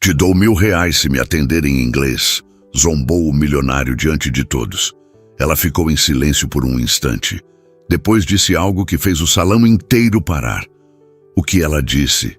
Te dou R$1000 se me atender em inglês, zombou o milionário diante de todos. Ela ficou em silêncio por um instante. Depois disse algo que fez o salão inteiro parar. O que ela disse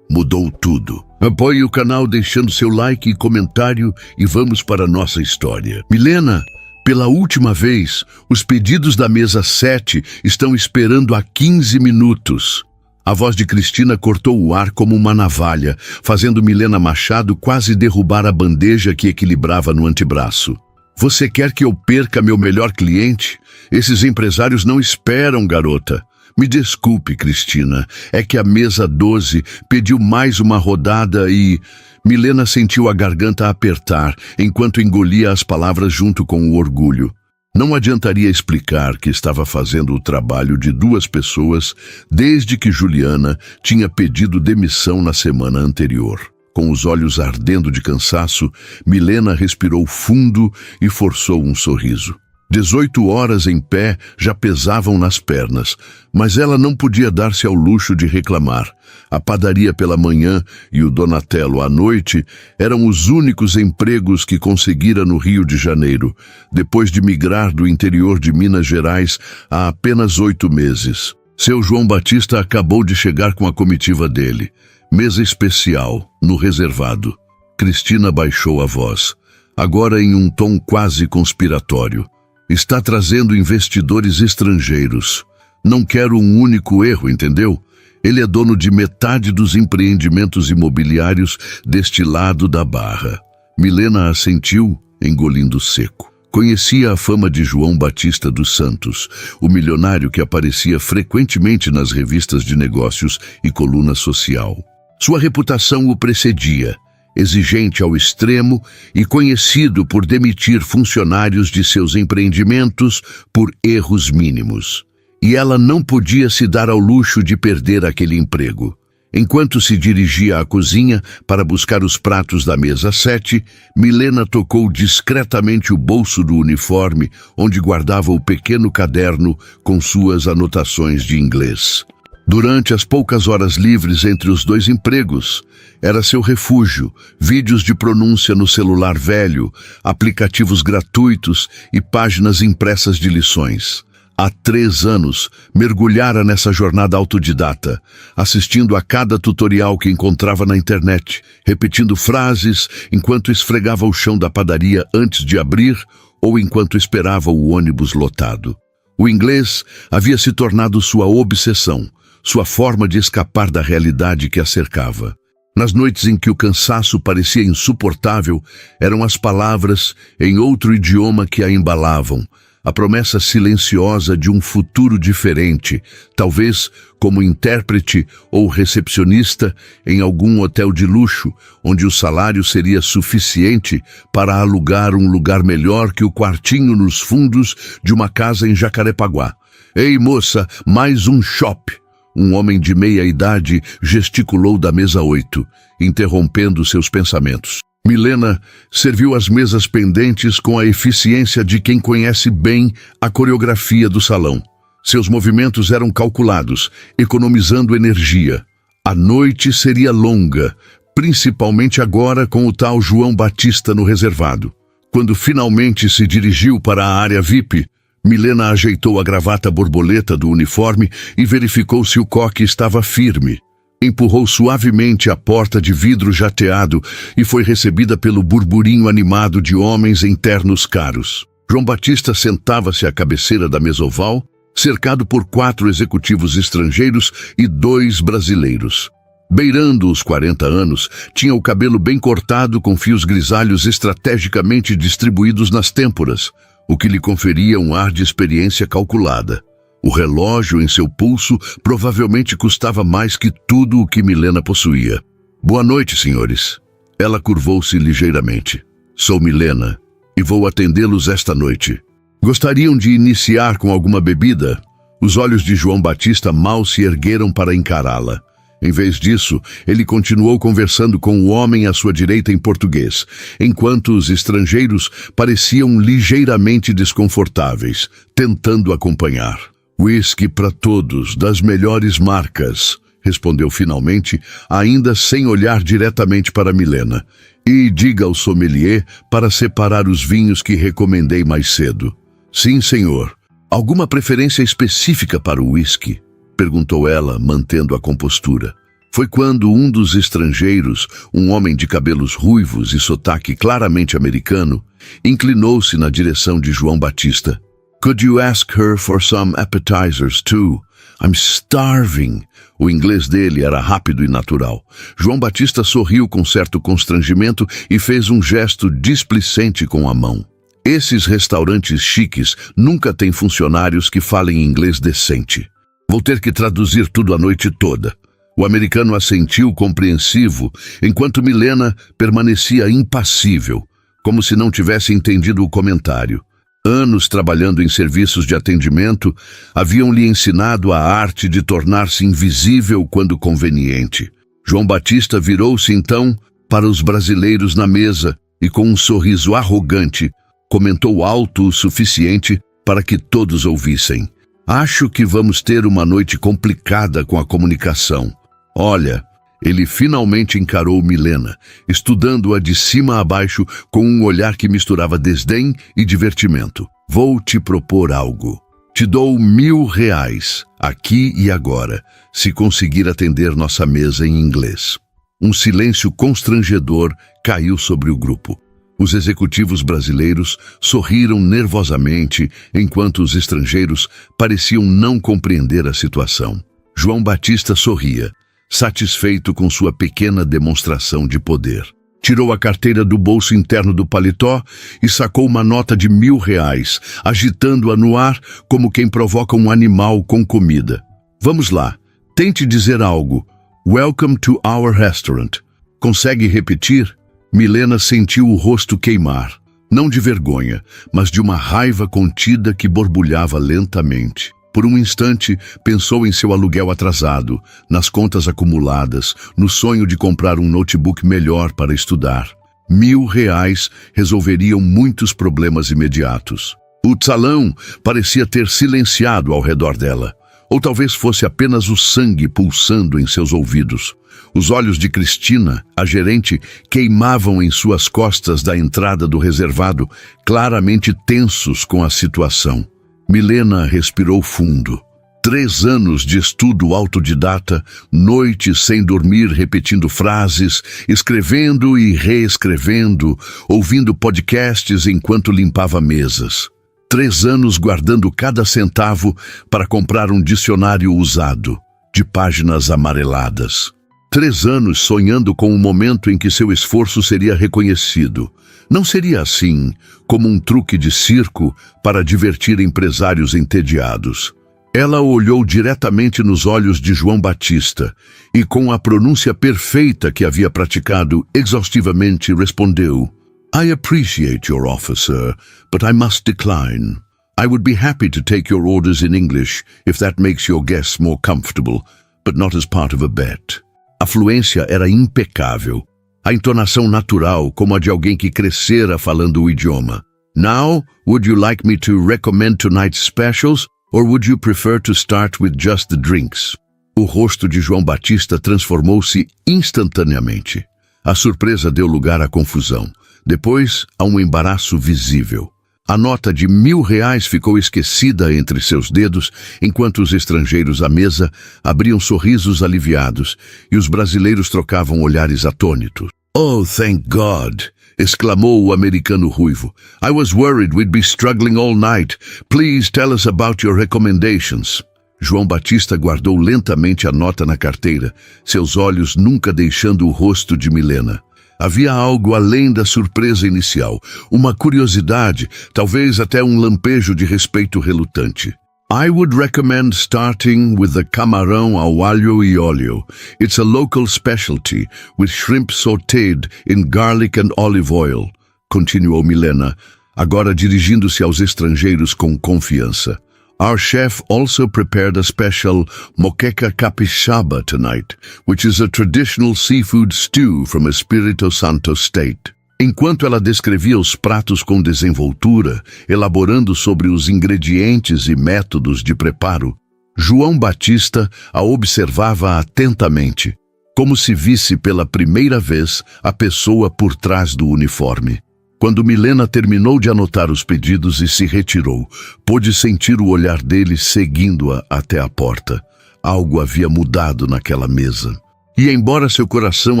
mudou tudo. Apoie o canal deixando seu like e comentário e vamos para a nossa história. Milena, pela última vez, os pedidos da mesa 7 estão esperando há 15 minutos. A voz de Cristina cortou o ar como uma navalha, fazendo Milena Machado quase derrubar a bandeja que equilibrava no antebraço. Você quer que eu perca meu melhor cliente? Esses empresários não esperam, garota. Me desculpe, Cristina, é que a mesa 12 pediu mais uma rodada e... Milena sentiu a garganta apertar, enquanto engolia as palavras junto com o orgulho. Não adiantaria explicar que estava fazendo o trabalho de 2 pessoas desde que Juliana tinha pedido demissão na semana anterior. Com os olhos ardendo de cansaço, Milena respirou fundo e forçou um sorriso. 18 horas em pé já pesavam nas pernas, mas ela não podia dar-se ao luxo de reclamar. A padaria pela manhã e o Donatello à noite eram os únicos empregos que conseguira no Rio de Janeiro, depois de migrar do interior de Minas Gerais há apenas 8 meses. Seu João Batista acabou de chegar com a comitiva dele. Mesa especial, no reservado. Cristina baixou a voz, agora em um tom quase conspiratório. Está trazendo investidores estrangeiros. Não quero um único erro, entendeu? Ele é dono de metade dos empreendimentos imobiliários deste lado da barra. Milena assentiu, engolindo seco. Conhecia a fama de João Batista dos Santos, o milionário que aparecia frequentemente nas revistas de negócios e coluna social. Sua reputação o precedia. Exigente ao extremo e conhecido por demitir funcionários de seus empreendimentos por erros mínimos. E ela não podia se dar ao luxo de perder aquele emprego. Enquanto se dirigia à cozinha para buscar os pratos da mesa 7, Milena tocou discretamente o bolso do uniforme, onde guardava o pequeno caderno com suas anotações de inglês. Durante as poucas horas livres entre os 2 empregos, era seu refúgio, vídeos de pronúncia no celular velho, aplicativos gratuitos e páginas impressas de lições. Há 3 anos, mergulhara nessa jornada autodidata, assistindo a cada tutorial que encontrava na internet, repetindo frases enquanto esfregava o chão da padaria antes de abrir ou enquanto esperava o ônibus lotado. O inglês havia se tornado sua obsessão, sua forma de escapar da realidade que a cercava. Nas noites em que o cansaço parecia insuportável, eram as palavras em outro idioma que a embalavam, a promessa silenciosa de um futuro diferente, talvez como intérprete ou recepcionista em algum hotel de luxo, onde o salário seria suficiente para alugar um lugar melhor que o quartinho nos fundos de uma casa em Jacarepaguá. Ei, moça, mais um chopp! Um homem de meia idade gesticulou da mesa 8, interrompendo seus pensamentos. Milena serviu as mesas pendentes com a eficiência de quem conhece bem a coreografia do salão. Seus movimentos eram calculados, economizando energia. A noite seria longa, principalmente agora com o tal João Batista no reservado. Quando finalmente se dirigiu para a área VIP, Milena ajeitou a gravata borboleta do uniforme e verificou se o coque estava firme. Empurrou suavemente a porta de vidro jateado e foi recebida pelo burburinho animado de homens em ternos caros. João Batista sentava-se à cabeceira da mesa oval, cercado por 4 executivos estrangeiros e 2 brasileiros. Beirando os 40 anos, tinha o cabelo bem cortado com fios grisalhos estrategicamente distribuídos nas têmporas, o que lhe conferia um ar de experiência calculada. O relógio em seu pulso provavelmente custava mais que tudo o que Milena possuía. Boa noite, senhores. Ela curvou-se ligeiramente. Sou Milena e vou atendê-los esta noite. Gostariam de iniciar com alguma bebida? Os olhos de João Batista mal se ergueram para encará-la. Em vez disso, ele continuou conversando com o homem à sua direita em português, enquanto os estrangeiros pareciam ligeiramente desconfortáveis, tentando acompanhar. Whisky para todos, das melhores marcas. respondeu finalmente, ainda sem olhar diretamente para Milena. E diga ao sommelier para separar os vinhos que recomendei mais cedo. Sim, senhor. Alguma preferência específica para o whisky? Perguntou ela, mantendo a compostura. Foi quando um dos estrangeiros, um homem de cabelos ruivos e sotaque claramente americano, inclinou-se na direção de João Batista. Could you ask her for some appetizers too? I'm starving. O inglês dele era rápido e natural. João Batista sorriu com certo constrangimento e fez um gesto displicente com a mão. Esses restaurantes chiques nunca têm funcionários que falem inglês decente. Vou ter que traduzir tudo a noite toda. O americano assentiu compreensivo, enquanto Milena permanecia impassível, como se não tivesse entendido o comentário. Anos trabalhando em serviços de atendimento haviam lhe ensinado a arte de tornar-se invisível quando conveniente. João Batista virou-se então para os brasileiros na mesa e, com um sorriso arrogante, comentou alto o suficiente para que todos ouvissem. Acho que vamos ter uma noite complicada com a comunicação. Olha, ele finalmente encarou Milena, estudando-a de cima a baixo com um olhar que misturava desdém e divertimento. Vou te propor algo. Te dou R$1.000, aqui e agora, se conseguir atender nossa mesa em inglês. Um silêncio constrangedor caiu sobre o grupo. Os executivos brasileiros sorriram nervosamente, enquanto os estrangeiros pareciam não compreender a situação. João Batista sorria, satisfeito com sua pequena demonstração de poder. Tirou a carteira do bolso interno do paletó e sacou uma nota de R$1.000, agitando-a no ar como quem provoca um animal com comida. Vamos lá, tente dizer algo. Welcome to our restaurant. Consegue repetir? Milena sentiu o rosto queimar, não de vergonha, mas de uma raiva contida que borbulhava lentamente. Por um instante, pensou em seu aluguel atrasado, nas contas acumuladas, no sonho de comprar um notebook melhor para estudar. R$1.000 resolveriam muitos problemas imediatos. O salão parecia ter silenciado ao redor dela. Ou talvez fosse apenas o sangue pulsando em seus ouvidos. Os olhos de Cristina, a gerente, queimavam em suas costas da entrada do reservado, claramente tensos com a situação. Milena respirou fundo. 3 anos de estudo autodidata, noites sem dormir repetindo frases, escrevendo e reescrevendo, ouvindo podcasts enquanto limpava mesas. 3 anos guardando cada centavo para comprar um dicionário usado, de páginas amareladas. 3 anos sonhando com o momento em que seu esforço seria reconhecido. Não seria assim, como um truque de circo para divertir empresários entediados. Ela olhou diretamente nos olhos de João Batista e, com a pronúncia perfeita que havia praticado exaustivamente, respondeu: I appreciate your offer, sir, but I must decline. I would be happy to take your orders in English if that makes your guests more comfortable, but not as part of a bet. A fluência era impecável. A entonação natural, como a de alguém que crescera falando o idioma. Now, would you like me to recommend tonight's specials, or would you prefer to start with just the drinks? O rosto de João Batista transformou-se instantaneamente. A surpresa deu lugar à confusão. Depois, a um embaraço visível. A nota de R$1.000 ficou esquecida entre seus dedos, enquanto os estrangeiros à mesa abriam sorrisos aliviados e os brasileiros trocavam olhares atônitos. Oh, thank God! Exclamou o americano ruivo. I was worried we'd be struggling all night. Please tell us about your recommendations. João Batista guardou lentamente a nota na carteira, seus olhos nunca deixando o rosto de Milena. Havia algo além da surpresa inicial, uma curiosidade, talvez até um lampejo de respeito relutante. I would recommend starting with the camarão ao alho e óleo. It's a local specialty, with shrimp sautéed in garlic and olive oil, continuou Milena, agora dirigindo-se aos estrangeiros com confiança. Our chef also prepared a special moqueca capixaba tonight, which is a traditional seafood stew from Espírito Santo state. Enquanto ela descrevia os pratos com desenvoltura, elaborando sobre os ingredientes e métodos de preparo, João Batista a observava atentamente, como se visse pela primeira vez a pessoa por trás do uniforme. Quando Milena terminou de anotar os pedidos e se retirou, pôde sentir o olhar dele seguindo-a até a porta. Algo havia mudado naquela mesa. E embora seu coração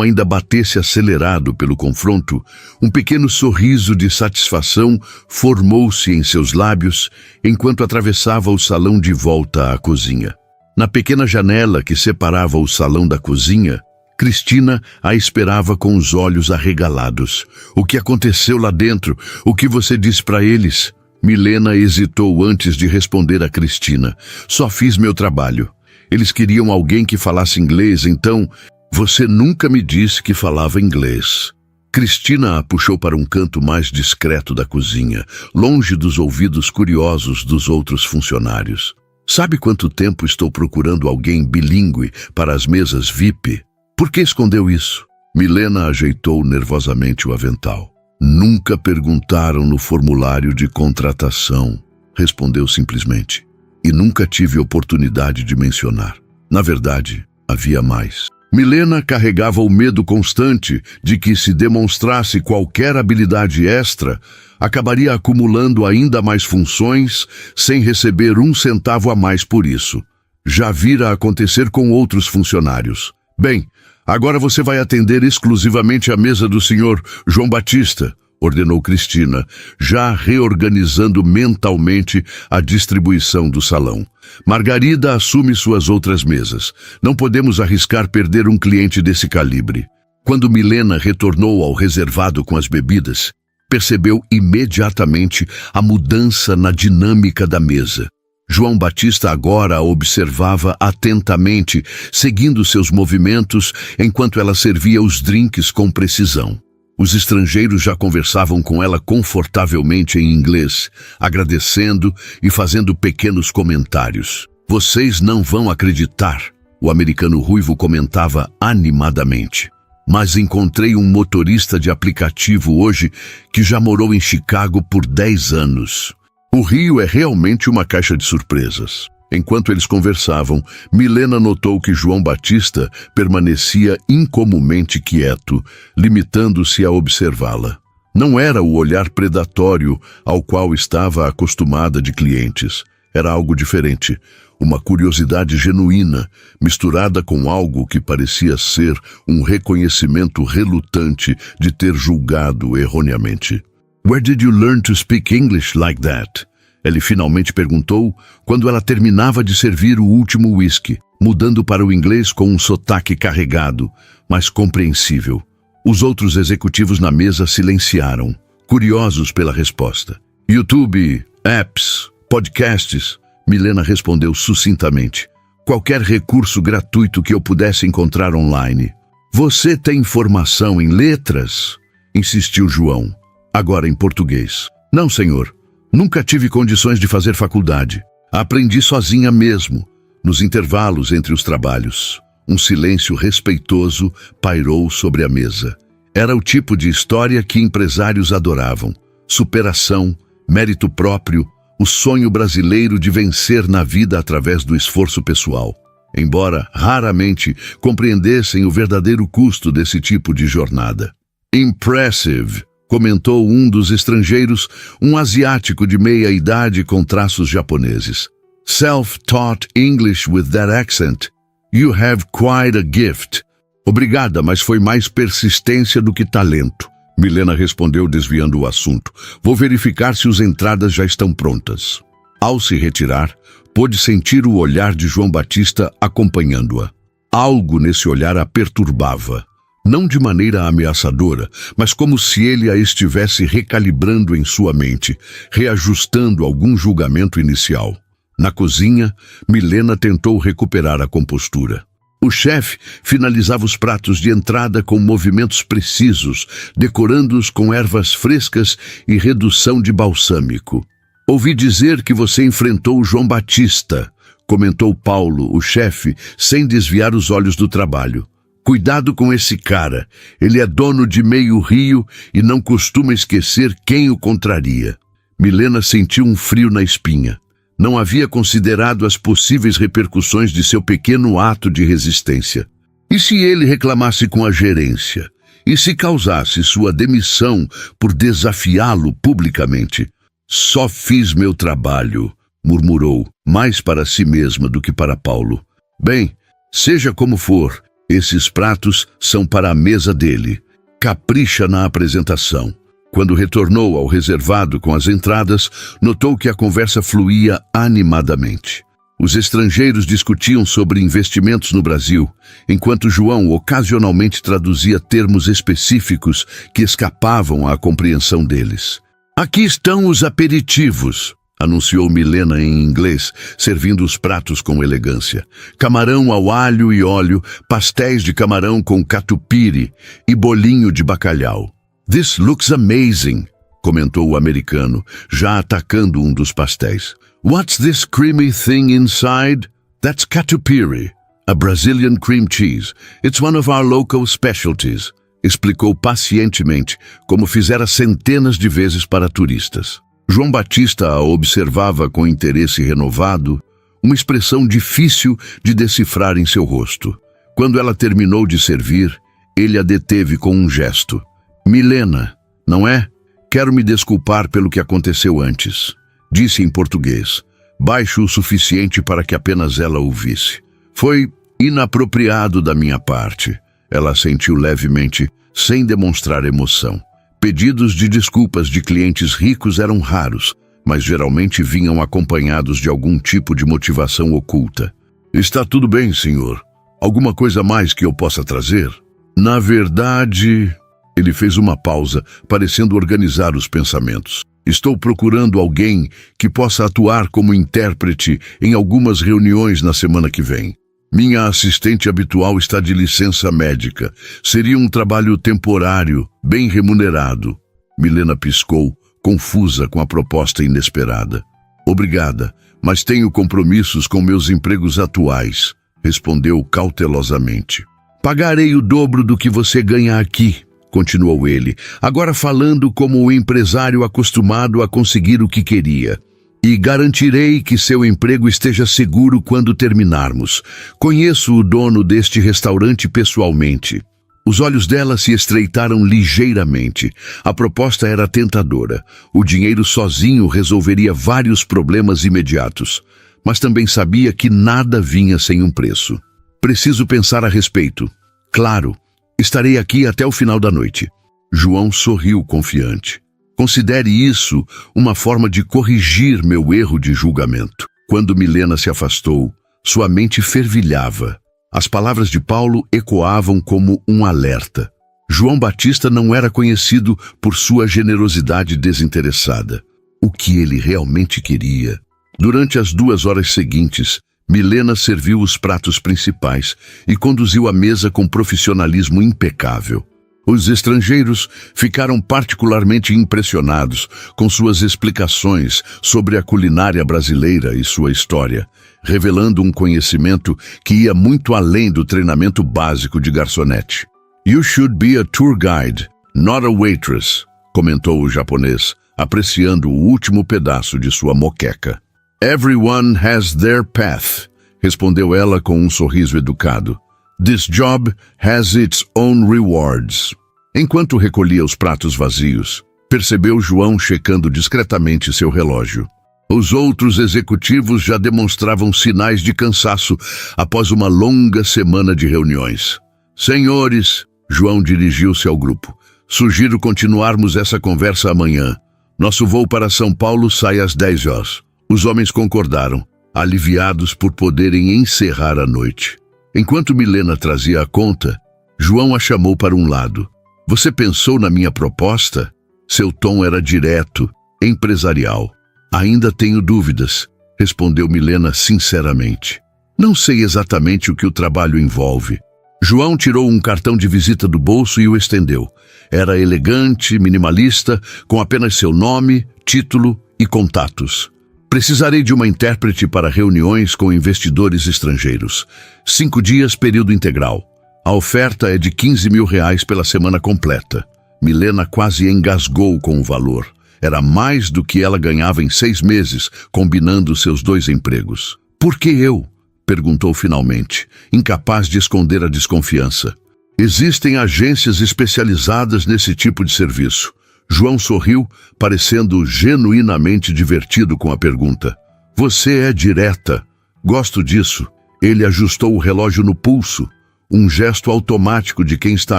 ainda batesse acelerado pelo confronto, um pequeno sorriso de satisfação formou-se em seus lábios enquanto atravessava o salão de volta à cozinha. Na pequena janela que separava o salão da cozinha, Cristina a esperava com os olhos arregalados. O que aconteceu lá dentro? O que você disse para eles? Milena hesitou antes de responder a Cristina. Só fiz meu trabalho. Eles queriam alguém que falasse inglês, então... Você nunca me disse que falava inglês. Cristina a puxou para um canto mais discreto da cozinha, longe dos ouvidos curiosos dos outros funcionários. Sabe quanto tempo estou procurando alguém bilíngue para as mesas VIP? Por que escondeu isso? Milena ajeitou nervosamente o avental. Nunca perguntaram no formulário de contratação, respondeu simplesmente. E nunca tive oportunidade de mencionar. Na verdade, havia mais. Milena carregava o medo constante de que, se demonstrasse qualquer habilidade extra, acabaria acumulando ainda mais funções sem receber um centavo a mais por isso. Já vira acontecer com outros funcionários. Bem, agora você vai atender exclusivamente a mesa do senhor João Batista, ordenou Cristina, já reorganizando mentalmente a distribuição do salão. Margarida assume suas outras mesas. Não podemos arriscar perder um cliente desse calibre. Quando Milena retornou ao reservado com as bebidas, percebeu imediatamente a mudança na dinâmica da mesa. João Batista agora a observava atentamente, seguindo seus movimentos enquanto ela servia os drinks com precisão. Os estrangeiros já conversavam com ela confortavelmente em inglês, agradecendo e fazendo pequenos comentários. Vocês não vão acreditar, o americano ruivo comentava animadamente. Mas encontrei um motorista de aplicativo hoje que já morou em Chicago por 10 anos. O Rio é realmente uma caixa de surpresas. Enquanto eles conversavam, Milena notou que João Batista permanecia incomumente quieto, limitando-se a observá-la. Não era o olhar predatório ao qual estava acostumada de clientes. Era algo diferente, uma curiosidade genuína, misturada com algo que parecia ser um reconhecimento relutante de ter julgado erroneamente. "Where did you learn to speak English like that?" Ele finalmente perguntou quando ela terminava de servir o último whisky, mudando para o inglês com um sotaque carregado, mas compreensível. Os outros executivos na mesa silenciaram, curiosos pela resposta. "YouTube, apps, podcasts", Milena respondeu sucintamente. "Qualquer recurso gratuito que eu pudesse encontrar online." "Você tem formação em letras?" insistiu João, agora em português. "Não, senhor. Nunca tive condições de fazer faculdade. Aprendi sozinha mesmo, nos intervalos entre os trabalhos." Um silêncio respeitoso pairou sobre a mesa. Era o tipo de história que empresários adoravam. Superação, mérito próprio, o sonho brasileiro de vencer na vida através do esforço pessoal. Embora raramente compreendessem o verdadeiro custo desse tipo de jornada. "Impressive", comentou um dos estrangeiros, um asiático de meia-idade com traços japoneses. "Self-taught English with that accent. You have quite a gift." "Obrigada, mas foi mais persistência do que talento", Milena respondeu, desviando o assunto. "Vou verificar se as entradas já estão prontas." Ao se retirar, pôde sentir o olhar de João Batista acompanhando-a. Algo nesse olhar a perturbava. Não de maneira ameaçadora, mas como se ele a estivesse recalibrando em sua mente, reajustando algum julgamento inicial. Na cozinha, Milena tentou recuperar a compostura. O chefe finalizava os pratos de entrada com movimentos precisos, decorando-os com ervas frescas e redução de balsâmico. "Ouvi dizer que você enfrentou o João Batista", comentou Paulo, o chefe, sem desviar os olhos do trabalho. "Cuidado com esse cara. Ele é dono de meio rio e não costuma esquecer quem o contraria." Milena sentiu um frio na espinha. Não havia considerado as possíveis repercussões de seu pequeno ato de resistência. E se ele reclamasse com a gerência? E se causasse sua demissão por desafiá-lo publicamente? Só fiz meu trabalho, murmurou, mais para si mesma do que para Paulo. Bem, seja como for, esses pratos são para a mesa dele. Capricha na apresentação. Quando retornou ao reservado com as entradas, notou que a conversa fluía animadamente. Os estrangeiros discutiam sobre investimentos no Brasil, enquanto João ocasionalmente traduzia termos específicos que escapavam à compreensão deles. Aqui estão os aperitivos, anunciou Milena em inglês, servindo os pratos com elegância. Camarão ao alho e óleo, pastéis de camarão com catupiry e bolinho de bacalhau. This looks amazing, comentou o americano, já atacando um dos pastéis. What's this creamy thing inside? That's catupiry, a Brazilian cream cheese. It's one of our local specialties, explicou pacientemente, como fizera centenas de vezes para turistas. João Batista a observava com interesse renovado, uma expressão difícil de decifrar em seu rosto. Quando ela terminou de servir, ele a deteve com um gesto. Milena, não é? Quero me desculpar pelo que aconteceu antes. Disse em português, baixo o suficiente para que apenas ela ouvisse. Foi inapropriado da minha parte. Ela assentiu levemente, sem demonstrar emoção. Pedidos de desculpas de clientes ricos eram raros, mas geralmente vinham acompanhados de algum tipo de motivação oculta. Está tudo bem, senhor. Alguma coisa mais que eu possa trazer? Na verdade... Ele fez uma pausa, parecendo organizar os pensamentos. Estou procurando alguém que possa atuar como intérprete em algumas reuniões na semana que vem. Minha assistente habitual está de licença médica. Seria um trabalho temporário, bem remunerado. Milena piscou, confusa com a proposta inesperada. Obrigada, mas tenho compromissos com meus empregos atuais, respondeu cautelosamente. Pagarei o dobro do que você ganha aqui, continuou ele, agora falando como o empresário acostumado a conseguir o que queria. E garantirei que seu emprego esteja seguro quando terminarmos. Conheço o dono deste restaurante pessoalmente. Os olhos dela se estreitaram ligeiramente. A proposta era tentadora. O dinheiro sozinho resolveria vários problemas imediatos. Mas também sabia que nada vinha sem um preço. Preciso pensar a respeito. Claro. Estarei aqui até o final da noite. João sorriu confiante. Considere isso uma forma de corrigir meu erro de julgamento. Quando Milena se afastou, sua mente fervilhava. As palavras de Paulo ecoavam como um alerta. João Batista não era conhecido por sua generosidade desinteressada. O que ele realmente queria? Durante as 2 horas seguintes, Milena serviu os pratos principais e conduziu a mesa com profissionalismo impecável. Os estrangeiros ficaram particularmente impressionados com suas explicações sobre a culinária brasileira e sua história, revelando um conhecimento que ia muito além do treinamento básico de garçonete. You should be a tour guide, not a waitress, comentou o japonês, apreciando o último pedaço de sua moqueca. Everyone has their path, respondeu ela com um sorriso educado. This job has its own rewards. Enquanto recolhia os pratos vazios, percebeu João checando discretamente seu relógio. Os outros executivos já demonstravam sinais de cansaço após uma longa semana de reuniões. Senhores, João dirigiu-se ao grupo. Sugiro continuarmos essa conversa amanhã. Nosso voo para São Paulo sai às 10 horas. Os homens concordaram, aliviados por poderem encerrar a noite. Enquanto Milena trazia a conta, João a chamou para um lado. Você pensou na minha proposta? Seu tom era direto, empresarial. Ainda tenho dúvidas, respondeu Milena sinceramente. Não sei exatamente o que o trabalho envolve. João tirou um cartão de visita do bolso e o estendeu. Era elegante, minimalista, com apenas seu nome, título e contatos. Precisarei de uma intérprete para reuniões com investidores estrangeiros. 5 dias, período integral. A oferta é de R$15.000 pela semana completa. Milena quase engasgou com o valor. Era mais do que ela ganhava em 6 meses, combinando seus 2 empregos. Por que eu? Perguntou finalmente, incapaz de esconder a desconfiança. Existem agências especializadas nesse tipo de serviço. João sorriu, parecendo genuinamente divertido com a pergunta. Você é direta. Gosto disso. Ele ajustou o relógio no pulso, um gesto automático de quem está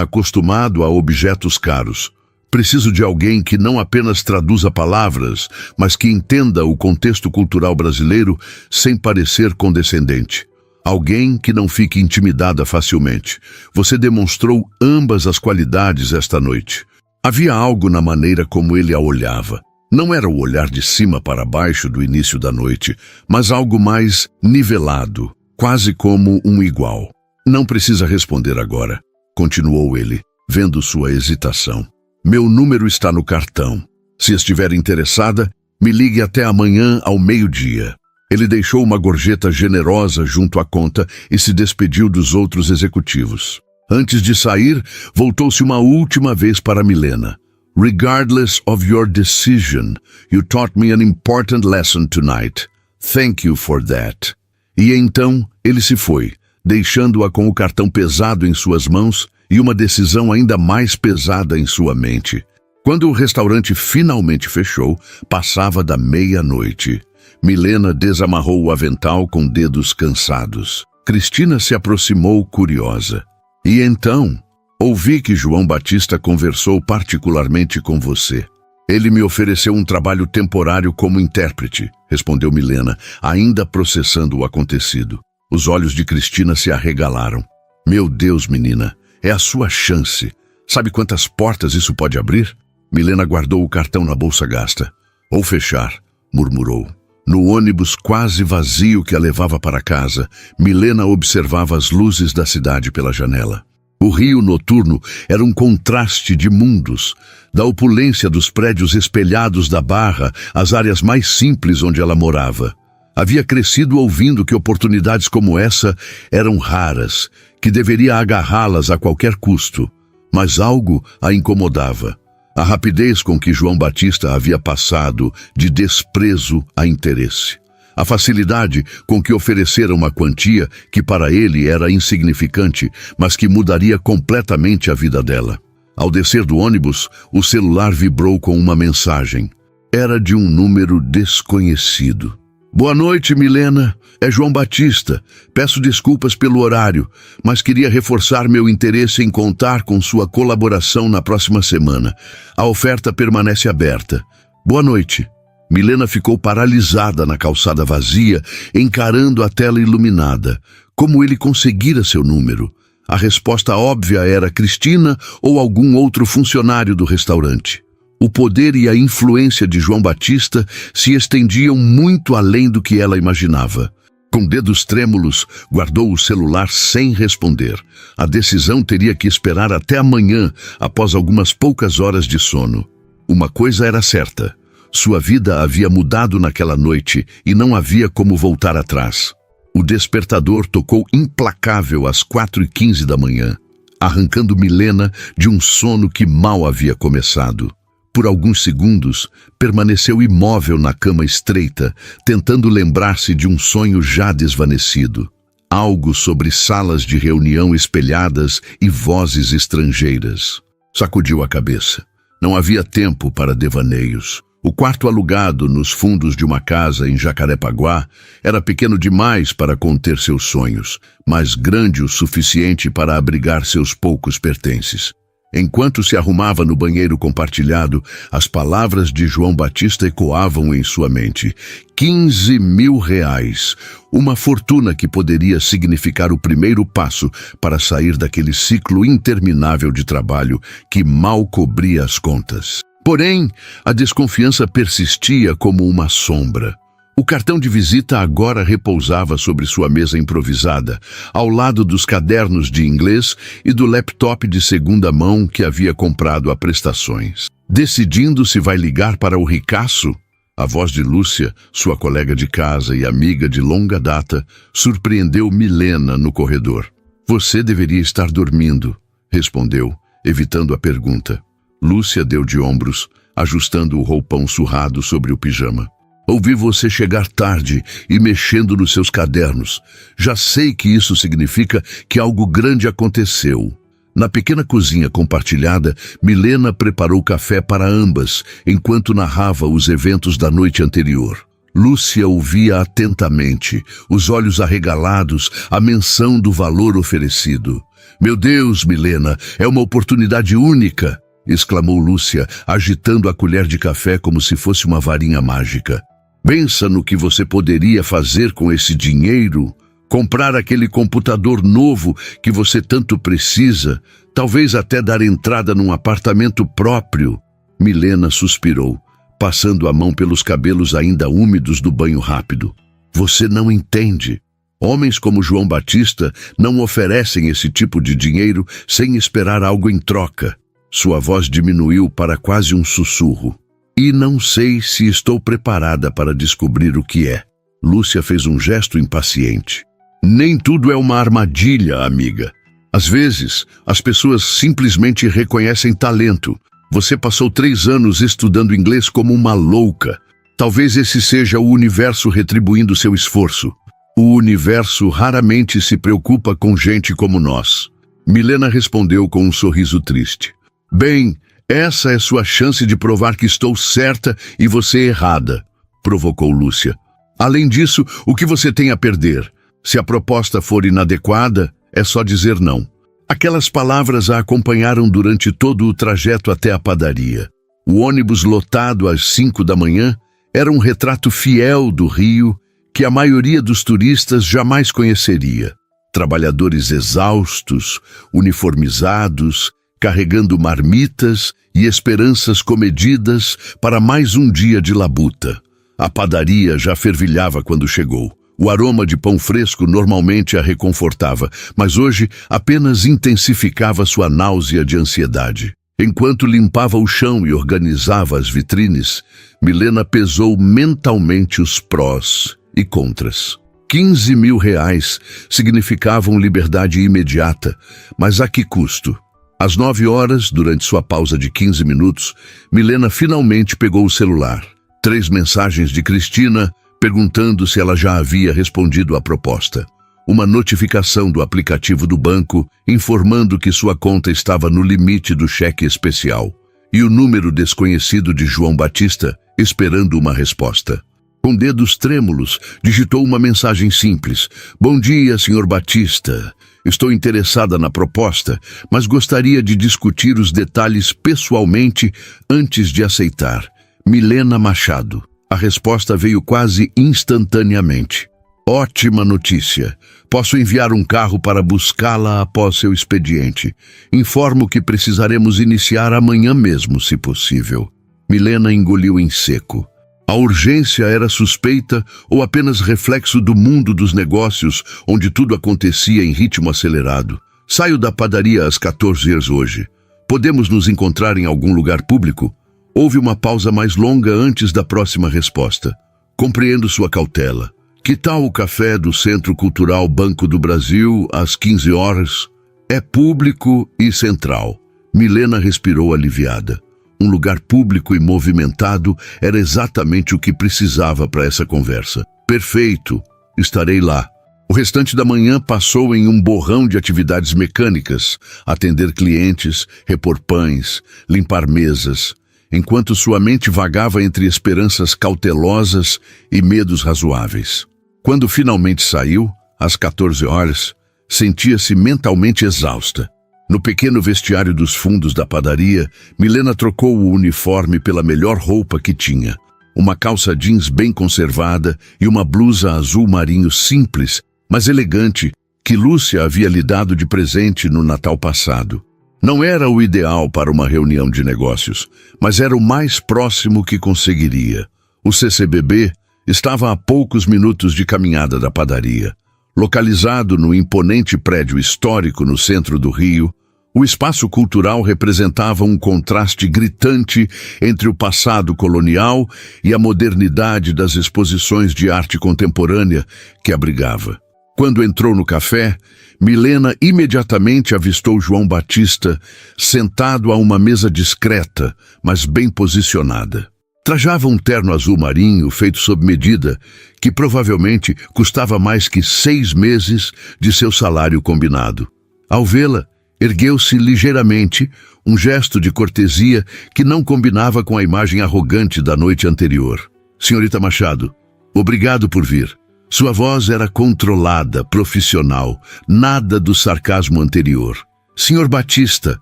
acostumado a objetos caros. Preciso de alguém que não apenas traduza palavras, mas que entenda o contexto cultural brasileiro sem parecer condescendente. Alguém que não fique intimidada facilmente. Você demonstrou ambas as qualidades esta noite. Havia algo na maneira como ele a olhava. Não era o olhar de cima para baixo do início da noite, mas algo mais nivelado, quase como um igual. Não precisa responder agora, continuou ele, vendo sua hesitação. Meu número está no cartão. Se estiver interessada, me ligue até amanhã ao meio-dia. Ele deixou uma gorjeta generosa junto à conta e se despediu dos outros executivos. Antes de sair, voltou-se uma última vez para Milena. Regardless of your decision, you taught me an important lesson tonight. Thank you for that. E então ele se foi, deixando-a com o cartão pesado em suas mãos e uma decisão ainda mais pesada em sua mente. Quando o restaurante finalmente fechou, passava da meia-noite. Milena desamarrou o avental com dedos cansados. Cristina se aproximou curiosa. E então, ouvi que João Batista conversou particularmente com você. Ele me ofereceu um trabalho temporário como intérprete, respondeu Milena, ainda processando o acontecido. Os olhos de Cristina se arregalaram. Meu Deus, menina, é a sua chance. Sabe quantas portas isso pode abrir? Milena guardou o cartão na bolsa gasta. Ou fechar, murmurou. No ônibus quase vazio que a levava para casa, Milena observava as luzes da cidade pela janela. O rio noturno era um contraste de mundos, da opulência dos prédios espelhados da Barra às áreas mais simples onde ela morava. Havia crescido ouvindo que oportunidades como essa eram raras, que deveria agarrá-las a qualquer custo, mas algo a incomodava. A rapidez com que João Batista havia passado de desprezo a interesse. A facilidade com que oferecera uma quantia que para ele era insignificante, mas que mudaria completamente a vida dela. Ao descer do ônibus, o celular vibrou com uma mensagem. Era de um número desconhecido. Boa noite, Milena. É João Batista. Peço desculpas pelo horário, mas queria reforçar meu interesse em contar com sua colaboração na próxima semana. A oferta permanece aberta. Boa noite. Milena ficou paralisada na calçada vazia, encarando a tela iluminada. Como ele conseguira seu número? A resposta óbvia era Cristina ou algum outro funcionário do restaurante. O poder e a influência de João Batista se estendiam muito além do que ela imaginava. Com dedos trêmulos, guardou o celular sem responder. A decisão teria que esperar até amanhã, após algumas poucas horas de sono. Uma coisa era certa. Sua vida havia mudado naquela noite e não havia como voltar atrás. O despertador tocou implacável às 4h15 da manhã, arrancando Milena de um sono que mal havia começado. Por alguns segundos, permaneceu imóvel na cama estreita, tentando lembrar-se de um sonho já desvanecido. Algo sobre salas de reunião espelhadas e vozes estrangeiras. Sacudiu a cabeça. Não havia tempo para devaneios. O quarto alugado nos fundos de uma casa em Jacarepaguá era pequeno demais para conter seus sonhos, mas grande o suficiente para abrigar seus poucos pertences. Enquanto se arrumava no banheiro compartilhado, as palavras de João Batista ecoavam em sua mente. 15 mil reais, uma fortuna que poderia significar o primeiro passo para sair daquele ciclo interminável de trabalho que mal cobria as contas. Porém, a desconfiança persistia como uma sombra. O cartão de visita agora repousava sobre sua mesa improvisada, ao lado dos cadernos de inglês e do laptop de segunda mão que havia comprado a prestações. Decidindo se vai ligar para o ricaço, a voz de Lúcia, sua colega de casa e amiga de longa data, surpreendeu Milena no corredor. Você deveria estar dormindo, respondeu, evitando a pergunta. Lúcia deu de ombros, ajustando o roupão surrado sobre o pijama. Ouvi você chegar tarde e mexendo nos seus cadernos. Já sei que isso significa que algo grande aconteceu. Na pequena cozinha compartilhada, Milena preparou café para ambas, enquanto narrava os eventos da noite anterior. Lúcia ouvia atentamente, os olhos arregalados, a menção do valor oferecido. Meu Deus, Milena, é uma oportunidade única! Exclamou Lúcia, agitando a colher de café como se fosse uma varinha mágica. Pensa no que você poderia fazer com esse dinheiro, comprar aquele computador novo que você tanto precisa, talvez até dar entrada num apartamento próprio. Milena suspirou, passando a mão pelos cabelos ainda úmidos do banho rápido. Você não entende. Homens como João Batista não oferecem esse tipo de dinheiro sem esperar algo em troca. Sua voz diminuiu para quase um sussurro. E não sei se estou preparada para descobrir o que é. Lúcia fez um gesto impaciente. Nem tudo é uma armadilha, amiga. Às vezes, as pessoas simplesmente reconhecem talento. Você passou 3 anos estudando inglês como uma louca. Talvez esse seja o universo retribuindo seu esforço. O universo raramente se preocupa com gente como nós. Milena respondeu com um sorriso triste. Bem, essa é sua chance de provar que estou certa e você errada, provocou Lúcia. Além disso, o que você tem a perder? Se a proposta for inadequada, é só dizer não. Aquelas palavras a acompanharam durante todo o trajeto até a padaria. O ônibus lotado às 5 da manhã era um retrato fiel do Rio que a maioria dos turistas jamais conheceria. Trabalhadores exaustos, uniformizados, carregando marmitas e esperanças comedidas para mais um dia de labuta. A padaria já fervilhava quando chegou. O aroma de pão fresco normalmente a reconfortava, mas hoje apenas intensificava sua náusea de ansiedade. Enquanto limpava o chão e organizava as vitrines, Milena pesou mentalmente os prós e contras. 15 mil reais significavam liberdade imediata, mas a que custo? Às 9 horas, durante sua pausa de 15 minutos, Milena finalmente pegou o celular. 3 mensagens de Cristina perguntando se ela já havia respondido à proposta. Uma notificação do aplicativo do banco informando que sua conta estava no limite do cheque especial. E o número desconhecido de João Batista esperando uma resposta. Com dedos trêmulos, digitou uma mensagem simples. Bom dia, Sr. Batista. Estou interessada na proposta, mas gostaria de discutir os detalhes pessoalmente antes de aceitar. Milena Machado. A resposta veio quase instantaneamente. Ótima notícia. Posso enviar um carro para buscá-la após seu expediente. Informo que precisaremos iniciar amanhã mesmo, se possível. Milena engoliu em seco. A urgência era suspeita ou apenas reflexo do mundo dos negócios, onde tudo acontecia em ritmo acelerado? Saio da padaria às 14 horas hoje. Podemos nos encontrar em algum lugar público? Houve uma pausa mais longa antes da próxima resposta. Compreendo sua cautela. Que tal o café do Centro Cultural Banco do Brasil às 15 horas? É público e central. Milena respirou aliviada. Um lugar público e movimentado era exatamente o que precisava para essa conversa. Perfeito, estarei lá. O restante da manhã passou em um borrão de atividades mecânicas, atender clientes, repor pães, limpar mesas, enquanto sua mente vagava entre esperanças cautelosas e medos razoáveis. Quando finalmente saiu, às 14 horas, sentia-se mentalmente exausta. No pequeno vestiário dos fundos da padaria, Milena trocou o uniforme pela melhor roupa que tinha. Uma calça jeans bem conservada e uma blusa azul marinho simples, mas elegante, que Lúcia havia lhe dado de presente no Natal passado. Não era o ideal para uma reunião de negócios, mas era o mais próximo que conseguiria. O CCBB estava a poucos minutos de caminhada da padaria. Localizado no imponente prédio histórico no centro do Rio, o espaço cultural representava um contraste gritante entre o passado colonial e a modernidade das exposições de arte contemporânea que abrigava. Quando entrou no café, Milena imediatamente avistou João Batista sentado a uma mesa discreta, mas bem posicionada. Trajava um terno azul marinho feito sob medida, que provavelmente custava mais que 6 meses de seu salário combinado. Ao vê-la, ergueu-se ligeiramente, um gesto de cortesia que não combinava com a imagem arrogante da noite anterior. Senhorita Machado, obrigado por vir. Sua voz era controlada, profissional, nada do sarcasmo anterior. Senhor Batista,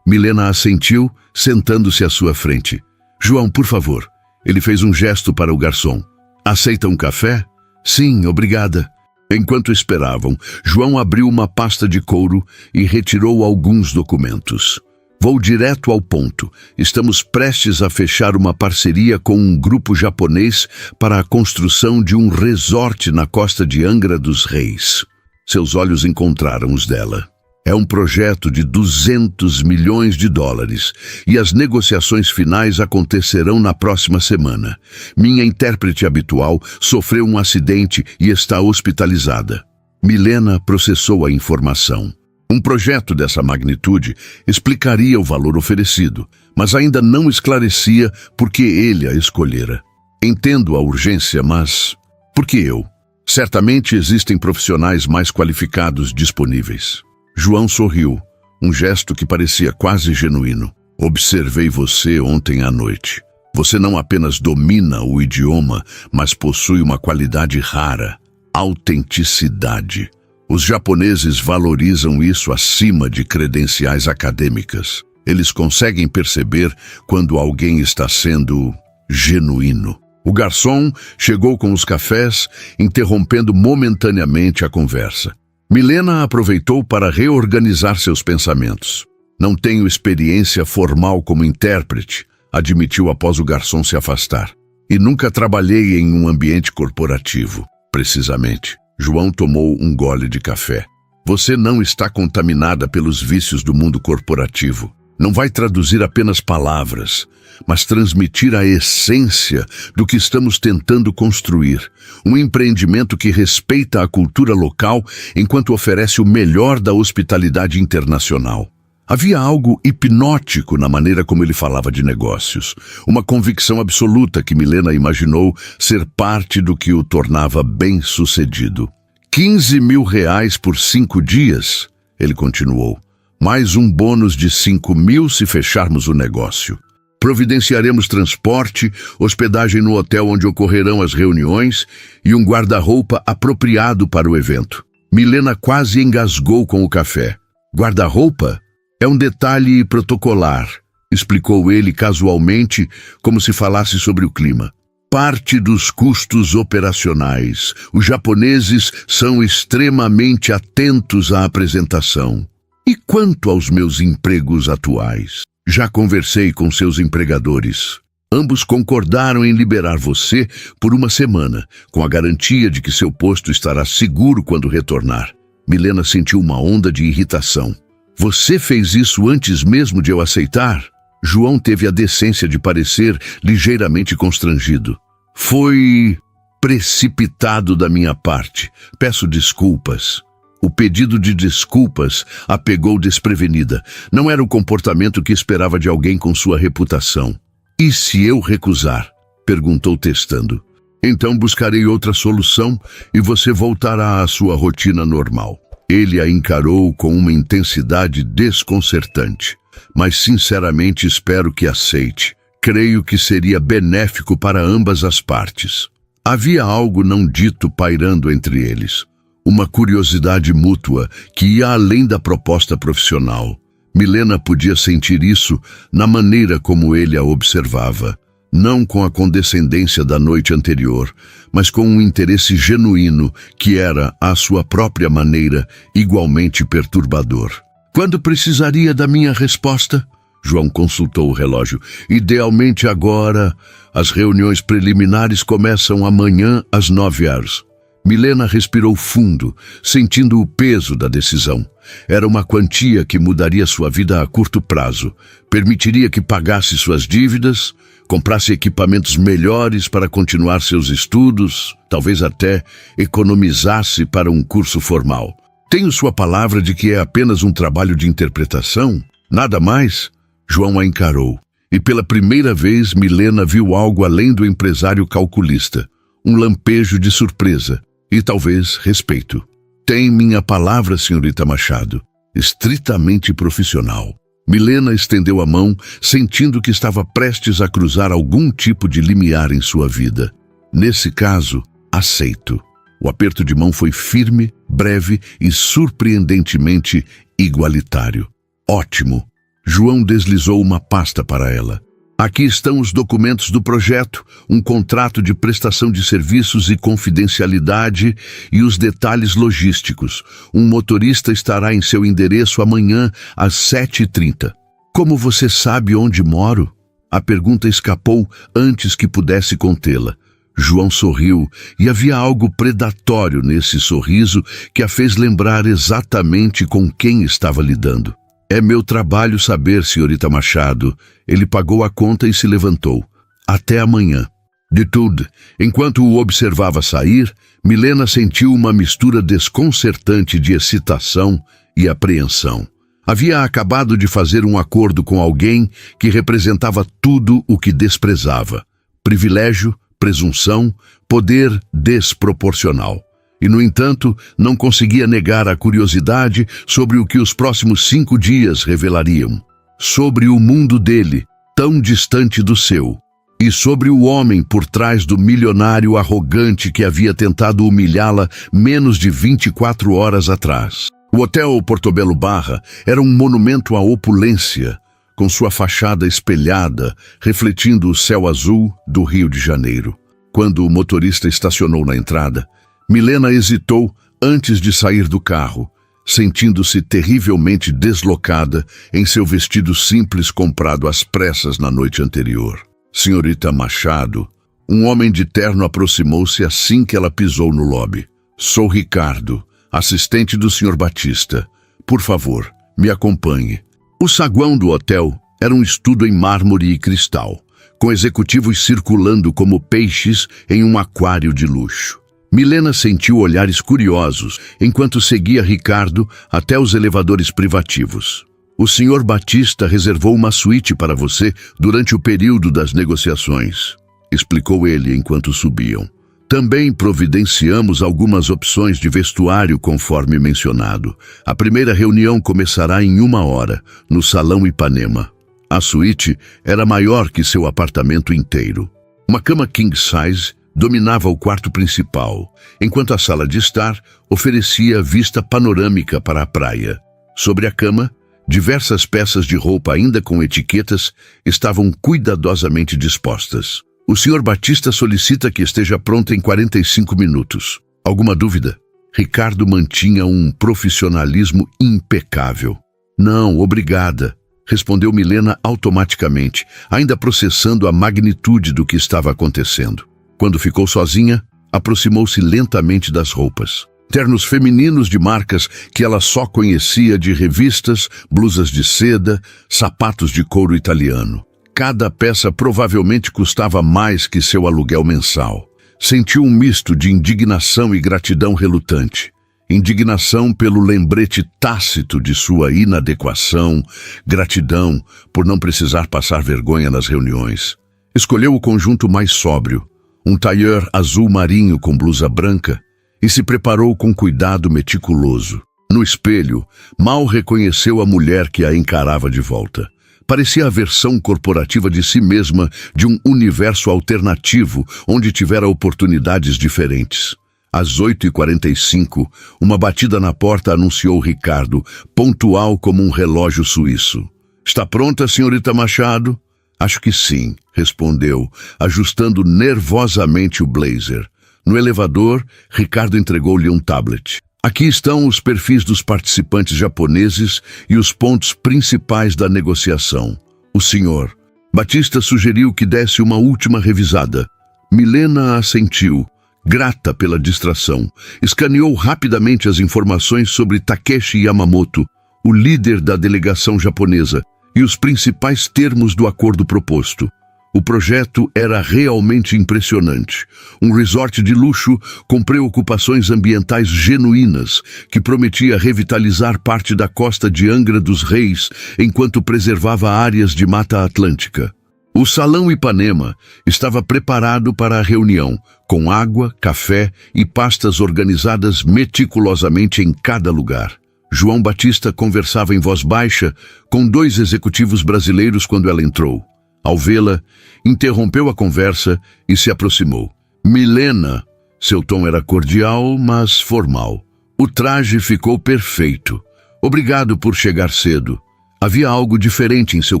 Milena assentiu, sentando-se à sua frente. João, por favor. Ele fez um gesto para o garçom. Aceita um café? Sim, obrigada. Enquanto esperavam, João abriu uma pasta de couro e retirou alguns documentos. Vou direto ao ponto. Estamos prestes a fechar uma parceria com um grupo japonês para a construção de um resort na costa de Angra dos Reis. Seus olhos encontraram os dela. É um projeto de 200 milhões de dólares e as negociações finais acontecerão na próxima semana. Minha intérprete habitual sofreu um acidente e está hospitalizada. Milena processou a informação. Um projeto dessa magnitude explicaria o valor oferecido, mas ainda não esclarecia por que ele a escolhera. Entendo a urgência, mas por que eu? Certamente existem profissionais mais qualificados disponíveis. João sorriu, um gesto que parecia quase genuíno. Observei você ontem à noite. Você não apenas domina o idioma, mas possui uma qualidade rara: autenticidade. Os japoneses valorizam isso acima de credenciais acadêmicas. Eles conseguem perceber quando alguém está sendo genuíno. O garçom chegou com os cafés, interrompendo momentaneamente a conversa. Milena aproveitou para reorganizar seus pensamentos. Não tenho experiência formal como intérprete, admitiu após o garçom se afastar. E nunca trabalhei em um ambiente corporativo, precisamente. João tomou um gole de café. Você não está contaminada pelos vícios do mundo corporativo. Não vai traduzir apenas palavras, mas transmitir a essência do que estamos tentando construir. Um empreendimento que respeita a cultura local enquanto oferece o melhor da hospitalidade internacional. Havia algo hipnótico na maneira como ele falava de negócios. Uma convicção absoluta que Milena imaginou ser parte do que o tornava bem-sucedido. 15 mil reais por 5 dias, ele continuou. Mais um bônus de 5 mil se fecharmos o negócio. Providenciaremos transporte, hospedagem no hotel onde ocorrerão as reuniões e um guarda-roupa apropriado para o evento. Milena quase engasgou com o café. Guarda-roupa? É um detalhe protocolar, explicou ele casualmente, como se falasse sobre o clima. Parte dos custos operacionais. Os japoneses são extremamente atentos à apresentação. E quanto aos meus empregos atuais? Já conversei com seus empregadores. Ambos concordaram em liberar você por uma semana, com a garantia de que seu posto estará seguro quando retornar. Milena sentiu uma onda de irritação. Você fez isso antes mesmo de eu aceitar? João teve a decência de parecer ligeiramente constrangido. Foi precipitado da minha parte. Peço desculpas. O pedido de desculpas a pegou desprevenida. Não era o comportamento que esperava de alguém com sua reputação. E se eu recusar? Perguntou testando. Então buscarei outra solução e você voltará à sua rotina normal. Ele a encarou com uma intensidade desconcertante. Mas sinceramente espero que aceite. Creio que seria benéfico para ambas as partes. Havia algo não dito pairando entre eles. Uma curiosidade mútua que ia além da proposta profissional. Milena podia sentir isso na maneira como ele a observava. Não com a condescendência da noite anterior, mas com um interesse genuíno que era, à sua própria maneira, igualmente perturbador. Quando precisaria da minha resposta? João consultou o relógio. Idealmente agora. As reuniões preliminares começam amanhã às 9 horas. Milena respirou fundo, sentindo o peso da decisão. Era uma quantia que mudaria sua vida a curto prazo. Permitiria que pagasse suas dívidas, comprasse equipamentos melhores para continuar seus estudos, talvez até economizasse para um curso formal. Tenho sua palavra de que é apenas um trabalho de interpretação? Nada mais? João a encarou. E pela primeira vez Milena viu algo além do empresário calculista. Um lampejo de surpresa e talvez respeito. Tem minha palavra, senhorita Machado. Estritamente profissional. Milena estendeu a mão, sentindo que estava prestes a cruzar algum tipo de limiar em sua vida. Nesse caso, aceito. O aperto de mão foi firme, breve e surpreendentemente igualitário. Ótimo. João deslizou uma pasta para ela. Aqui estão os documentos do projeto, um contrato de prestação de serviços e confidencialidade e os detalhes logísticos. Um motorista estará em seu endereço amanhã às 7h30. Como você sabe onde moro? A pergunta escapou antes que pudesse contê-la. João sorriu e havia algo predatório nesse sorriso que a fez lembrar exatamente com quem estava lidando. É meu trabalho saber, senhorita Machado. Ele pagou a conta e se levantou. Até amanhã. De tudo, enquanto o observava sair, Milena sentiu uma mistura desconcertante de excitação e apreensão. Havia acabado de fazer um acordo com alguém que representava tudo o que desprezava. Privilégio, presunção, poder desproporcional. E, no entanto, não conseguia negar a curiosidade sobre o que os próximos 5 dias revelariam. Sobre o mundo dele, tão distante do seu. E sobre o homem por trás do milionário arrogante que havia tentado humilhá-la menos de 24 horas atrás. O Hotel Portobello Barra era um monumento à opulência, com sua fachada espelhada, refletindo o céu azul do Rio de Janeiro. Quando o motorista estacionou na entrada, Milena hesitou antes de sair do carro, sentindo-se terrivelmente deslocada em seu vestido simples comprado às pressas na noite anterior. Senhorita Machado, um homem de terno aproximou-se assim que ela pisou no lobby. Sou Ricardo, assistente do Sr. Batista. Por favor, me acompanhe. O saguão do hotel era um estudo em mármore e cristal, com executivos circulando como peixes em um aquário de luxo. Milena sentiu olhares curiosos enquanto seguia Ricardo até os elevadores privativos. O Sr. Batista reservou uma suíte para você durante o período das negociações, explicou ele enquanto subiam. Também providenciamos algumas opções de vestuário conforme mencionado. A primeira reunião começará em 1 hora, no Salão Ipanema. A suíte era maior que seu apartamento inteiro. Uma cama king size dominava o quarto principal, enquanto a sala de estar oferecia vista panorâmica para a praia. Sobre a cama, diversas peças de roupa ainda com etiquetas estavam cuidadosamente dispostas. O Sr. Batista solicita que esteja pronta em 45 minutos. Alguma dúvida? Ricardo mantinha um profissionalismo impecável. Não, obrigada, respondeu Milena automaticamente, ainda processando a magnitude do que estava acontecendo. Quando ficou sozinha, aproximou-se lentamente das roupas. Ternos femininos de marcas que ela só conhecia de revistas, blusas de seda, sapatos de couro italiano. Cada peça provavelmente custava mais que seu aluguel mensal. Sentiu um misto de indignação e gratidão relutante. Indignação pelo lembrete tácito de sua inadequação, gratidão por não precisar passar vergonha nas reuniões. Escolheu o conjunto mais sóbrio, um tailleur azul marinho com blusa branca, e se preparou com cuidado meticuloso. No espelho, mal reconheceu a mulher que a encarava de volta. Parecia a versão corporativa de si mesma de um universo alternativo onde tivera oportunidades diferentes. Às 8h45, uma batida na porta anunciou Ricardo, pontual como um relógio suíço. Está pronta, senhorita Machado? Acho que sim, respondeu, ajustando nervosamente o blazer. No elevador, Ricardo entregou-lhe um tablet. Aqui estão os perfis dos participantes japoneses e os pontos principais da negociação. O senhor Batista sugeriu que desse uma última revisada. Milena assentiu, Grata pela distração, escaneou rapidamente as informações sobre Takeshi Yamamoto, o líder da delegação japonesa, e os principais termos do acordo proposto. O projeto era realmente impressionante. Um resort de luxo com preocupações ambientais genuínas, que prometia revitalizar parte da costa de Angra dos Reis enquanto preservava áreas de Mata Atlântica. O Salão Ipanema estava preparado para a reunião, com água, café e pastas organizadas meticulosamente em cada lugar. João Batista conversava em voz baixa com 2 executivos brasileiros quando ela entrou. Ao vê-la, interrompeu a conversa e se aproximou. Milena. Seu tom era cordial, mas formal. O traje ficou perfeito. Obrigado por chegar cedo. Havia algo diferente em seu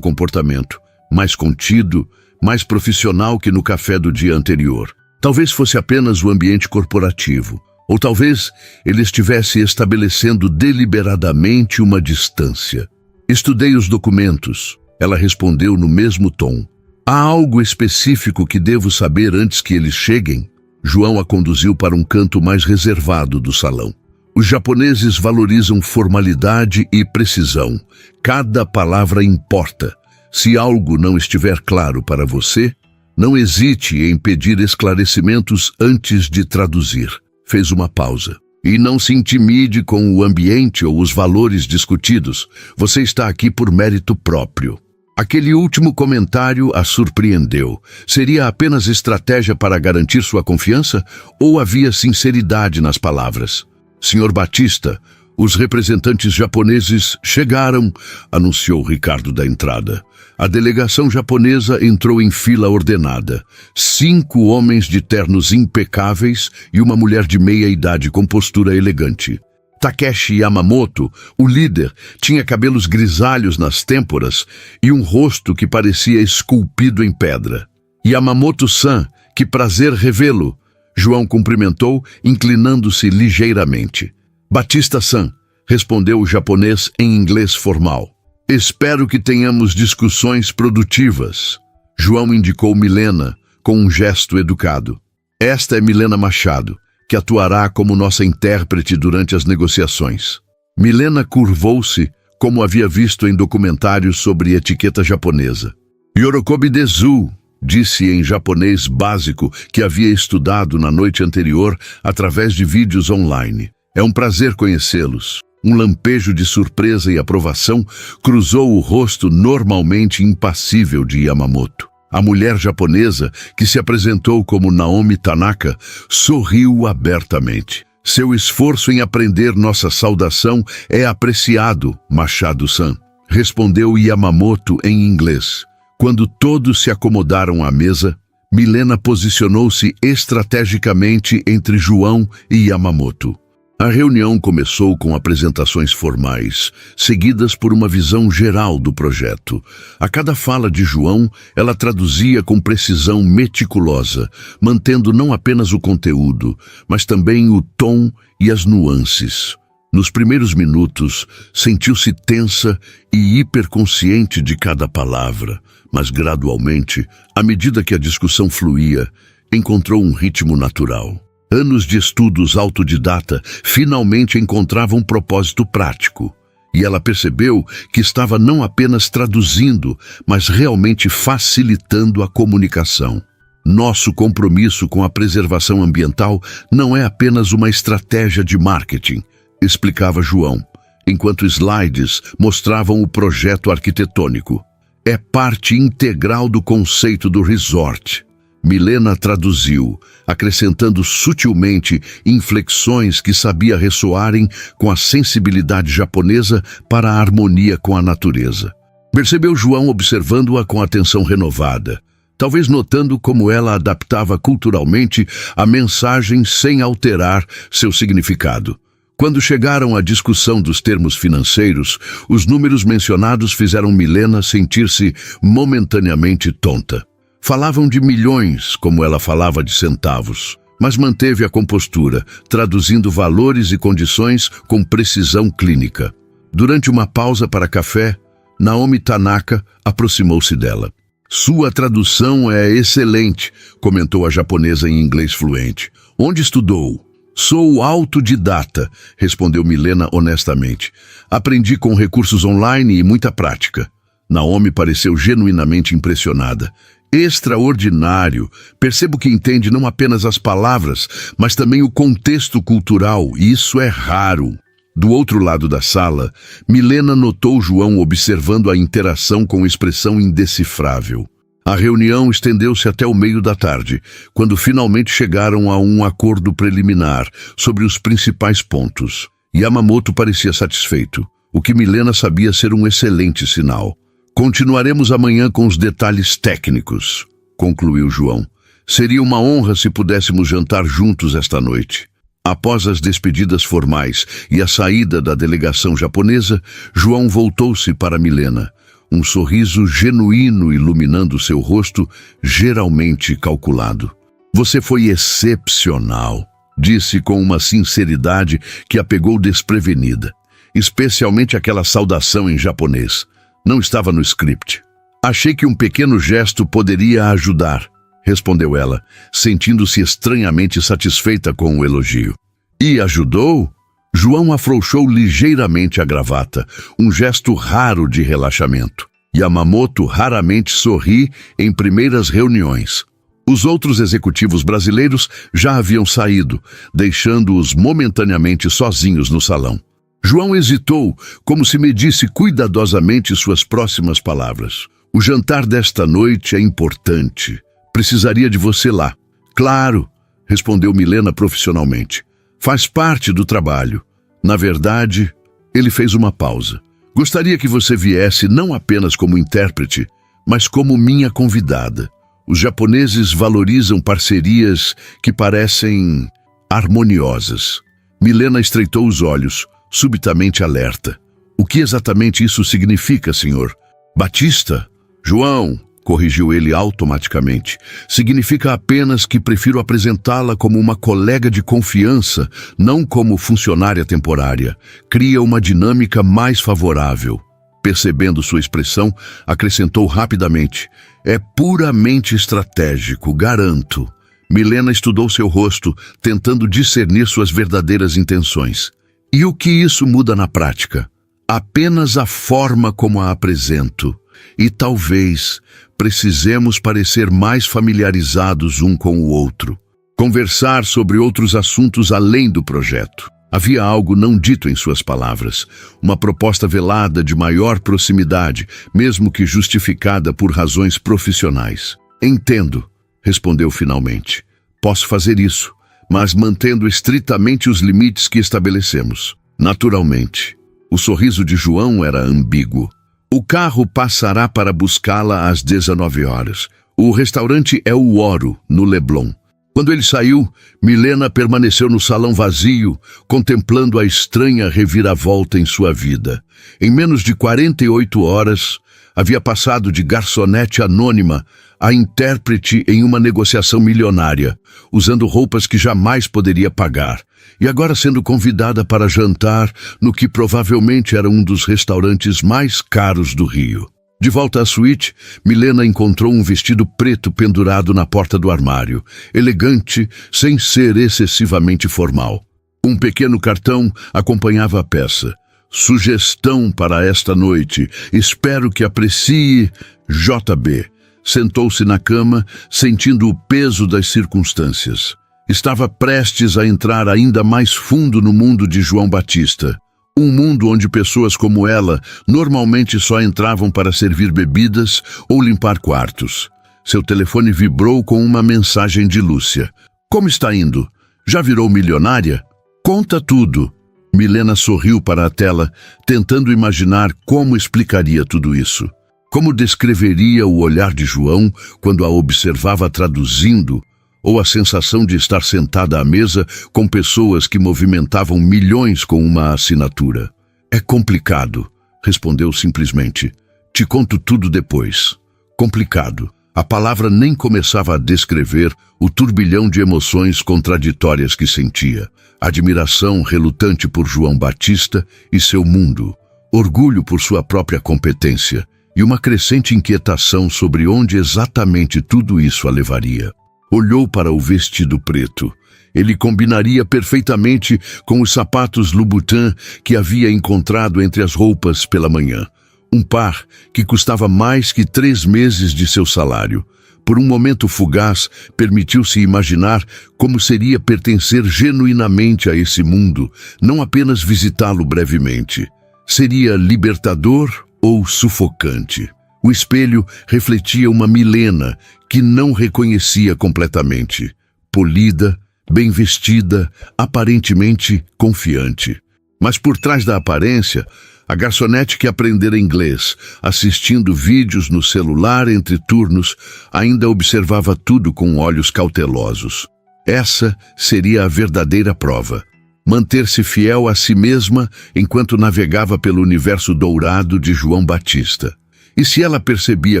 comportamento. Mais contido, mais profissional que no café do dia anterior. Talvez fosse apenas o ambiente corporativo. Ou talvez ele estivesse estabelecendo deliberadamente uma distância. Estudei os documentos. Ela respondeu no mesmo tom. Há algo específico que devo saber antes que eles cheguem? João a conduziu para um canto mais reservado do salão. Os japoneses valorizam formalidade e precisão. Cada palavra importa. Se algo não estiver claro para você, não hesite em pedir esclarecimentos antes de traduzir. Fez uma pausa. E não se intimide com o ambiente ou os valores discutidos. Você está aqui por mérito próprio. Aquele último comentário a surpreendeu. Seria apenas estratégia para garantir sua confiança ou havia sinceridade nas palavras? Senhor Batista, os representantes japoneses chegaram, anunciou Ricardo da entrada. A delegação japonesa entrou em fila ordenada. 5 homens de ternos impecáveis e uma mulher de meia-idade com postura elegante. Takeshi Yamamoto, o líder, tinha cabelos grisalhos nas têmporas e um rosto que parecia esculpido em pedra. Yamamoto-san, que prazer revê-lo. João cumprimentou, inclinando-se ligeiramente. Batista-san, respondeu o japonês em inglês formal. Espero que tenhamos discussões produtivas. João indicou Milena, com um gesto educado. Esta é Milena Machado, que atuará como nossa intérprete durante as negociações. Milena curvou-se, como havia visto em documentários sobre etiqueta japonesa. Yorokobi desu, disse em japonês básico que havia estudado na noite anterior através de vídeos online. É um prazer conhecê-los. Um lampejo de surpresa e aprovação cruzou o rosto normalmente impassível de Yamamoto. A mulher japonesa, que se apresentou como Naomi Tanaka, sorriu abertamente. Seu esforço em aprender nossa saudação é apreciado, Machado-san, respondeu Yamamoto em inglês. Quando todos se acomodaram à mesa, Milena posicionou-se estrategicamente entre João e Yamamoto. A reunião começou com apresentações formais, seguidas por uma visão geral do projeto. A cada fala de João, ela traduzia com precisão meticulosa, mantendo não apenas o conteúdo, mas também o tom e as nuances. Nos primeiros minutos, sentiu-se tensa e hiperconsciente de cada palavra, mas gradualmente, à medida que a discussão fluía, encontrou um ritmo natural. Anos de estudos autodidata finalmente encontravam um propósito prático. E ela percebeu que estava não apenas traduzindo, mas realmente facilitando a comunicação. Nosso compromisso com a preservação ambiental não é apenas uma estratégia de marketing, explicava João, enquanto slides mostravam o projeto arquitetônico. É parte integral do conceito do resort. Milena traduziu, acrescentando sutilmente inflexões que sabia ressoarem com a sensibilidade japonesa para a harmonia com a natureza. Percebeu João observando-a com atenção renovada, talvez notando como ela adaptava culturalmente a mensagem sem alterar seu significado. Quando chegaram à discussão dos termos financeiros, os números mencionados fizeram Milena sentir-se momentaneamente tonta. Falavam de milhões, como ela falava de centavos, mas manteve a compostura, traduzindo valores e condições com precisão clínica. Durante uma pausa para café, Naomi Tanaka aproximou-se dela. Sua tradução é excelente, comentou a japonesa em inglês fluente. Onde estudou? Sou autodidata, respondeu Milena honestamente. Aprendi com recursos online e muita prática. Naomi pareceu genuinamente impressionada. Extraordinário! Percebo que entende não apenas as palavras, mas também o contexto cultural, e isso é raro. Do outro lado da sala, Milena notou João observando a interação com expressão indecifrável. A reunião estendeu-se até o meio da tarde, quando finalmente chegaram a um acordo preliminar sobre os principais pontos. Yamamoto parecia satisfeito, o que Milena sabia ser um excelente sinal. Continuaremos amanhã com os detalhes técnicos, concluiu João. Seria uma honra se pudéssemos jantar juntos esta noite. Após as despedidas formais e a saída da delegação japonesa, João voltou-se para Milena, um sorriso genuíno iluminando seu rosto, geralmente calculado. Você foi excepcional, disse com uma sinceridade que a pegou desprevenida, especialmente aquela saudação em japonês. Não estava no script. Achei que um pequeno gesto poderia ajudar, respondeu ela, sentindo-se estranhamente satisfeita com o elogio. E ajudou? João afrouxou ligeiramente a gravata, um gesto raro de relaxamento. Yamamoto raramente sorri em primeiras reuniões. Os outros executivos brasileiros já haviam saído, deixando-os momentaneamente sozinhos no salão. João hesitou, como se medisse cuidadosamente suas próximas palavras. O jantar desta noite é importante. Precisaria de você lá. Claro, respondeu Milena profissionalmente. Faz parte do trabalho. Na verdade, ele fez uma pausa. Gostaria que você viesse não apenas como intérprete, mas como minha convidada. Os japoneses valorizam parcerias que parecem harmoniosas. Milena estreitou os olhos, subitamente alerta. O que exatamente isso significa, senhor? Batista? João, corrigiu ele automaticamente. Significa apenas que prefiro apresentá-la como uma colega de confiança, não como funcionária temporária. Cria uma dinâmica mais favorável. Percebendo sua expressão, acrescentou rapidamente. É puramente estratégico, garanto. Milena estudou seu rosto, tentando discernir suas verdadeiras intenções. E o que isso muda na prática? Apenas a forma como a apresento. E talvez precisemos parecer mais familiarizados um com o outro. Conversar sobre outros assuntos além do projeto. Havia algo não dito em suas palavras. Uma proposta velada de maior proximidade, mesmo que justificada por razões profissionais. Entendo, respondeu finalmente. Posso fazer isso, mas mantendo estritamente os limites que estabelecemos. Naturalmente. O sorriso de João era ambíguo. O carro passará para buscá-la às 19 horas. O restaurante é o Oro, no Leblon. Quando ele saiu, Milena permaneceu no salão vazio, contemplando a estranha reviravolta em sua vida. Em menos de 48 horas, havia passado de garçonete anônima a intérprete em uma negociação milionária, usando roupas que jamais poderia pagar, e agora sendo convidada para jantar no que provavelmente era um dos restaurantes mais caros do Rio. De volta à suíte, Milena encontrou um vestido preto pendurado na porta do armário, elegante, sem ser excessivamente formal. Um pequeno cartão acompanhava a peça. Sugestão para esta noite. Espero que aprecie JB. Sentou-se na cama, sentindo o peso das circunstâncias. Estava prestes a entrar ainda mais fundo no mundo de João Batista. Um mundo onde pessoas como ela normalmente só entravam para servir bebidas ou limpar quartos. Seu telefone vibrou com uma mensagem de Lúcia. Como está indo? Já virou milionária? Conta tudo. Milena sorriu para a tela, tentando imaginar como explicaria tudo isso. Como descreveria o olhar de João quando a observava traduzindo, ou a sensação de estar sentada à mesa com pessoas que movimentavam milhões com uma assinatura. É complicado, respondeu simplesmente. Te conto tudo depois. Complicado. A palavra nem começava a descrever o turbilhão de emoções contraditórias que sentia. Admiração relutante por João Batista e seu mundo, orgulho por sua própria competência e uma crescente inquietação sobre onde exatamente tudo isso a levaria. Olhou para o vestido preto. Ele combinaria perfeitamente com os sapatos Louboutin que havia encontrado entre as roupas pela manhã. Um par que custava mais que 3 meses de seu salário. Por um momento fugaz, permitiu-se imaginar como seria pertencer genuinamente a esse mundo, não apenas visitá-lo brevemente. Seria libertador ou sufocante? O espelho refletia uma Milena que não reconhecia completamente. Polida, bem vestida, aparentemente confiante. Mas por trás da aparência, a garçonete que aprendera inglês, assistindo vídeos no celular entre turnos, ainda observava tudo com olhos cautelosos. Essa seria a verdadeira prova. Manter-se fiel a si mesma enquanto navegava pelo universo dourado de João Batista. E se ela percebia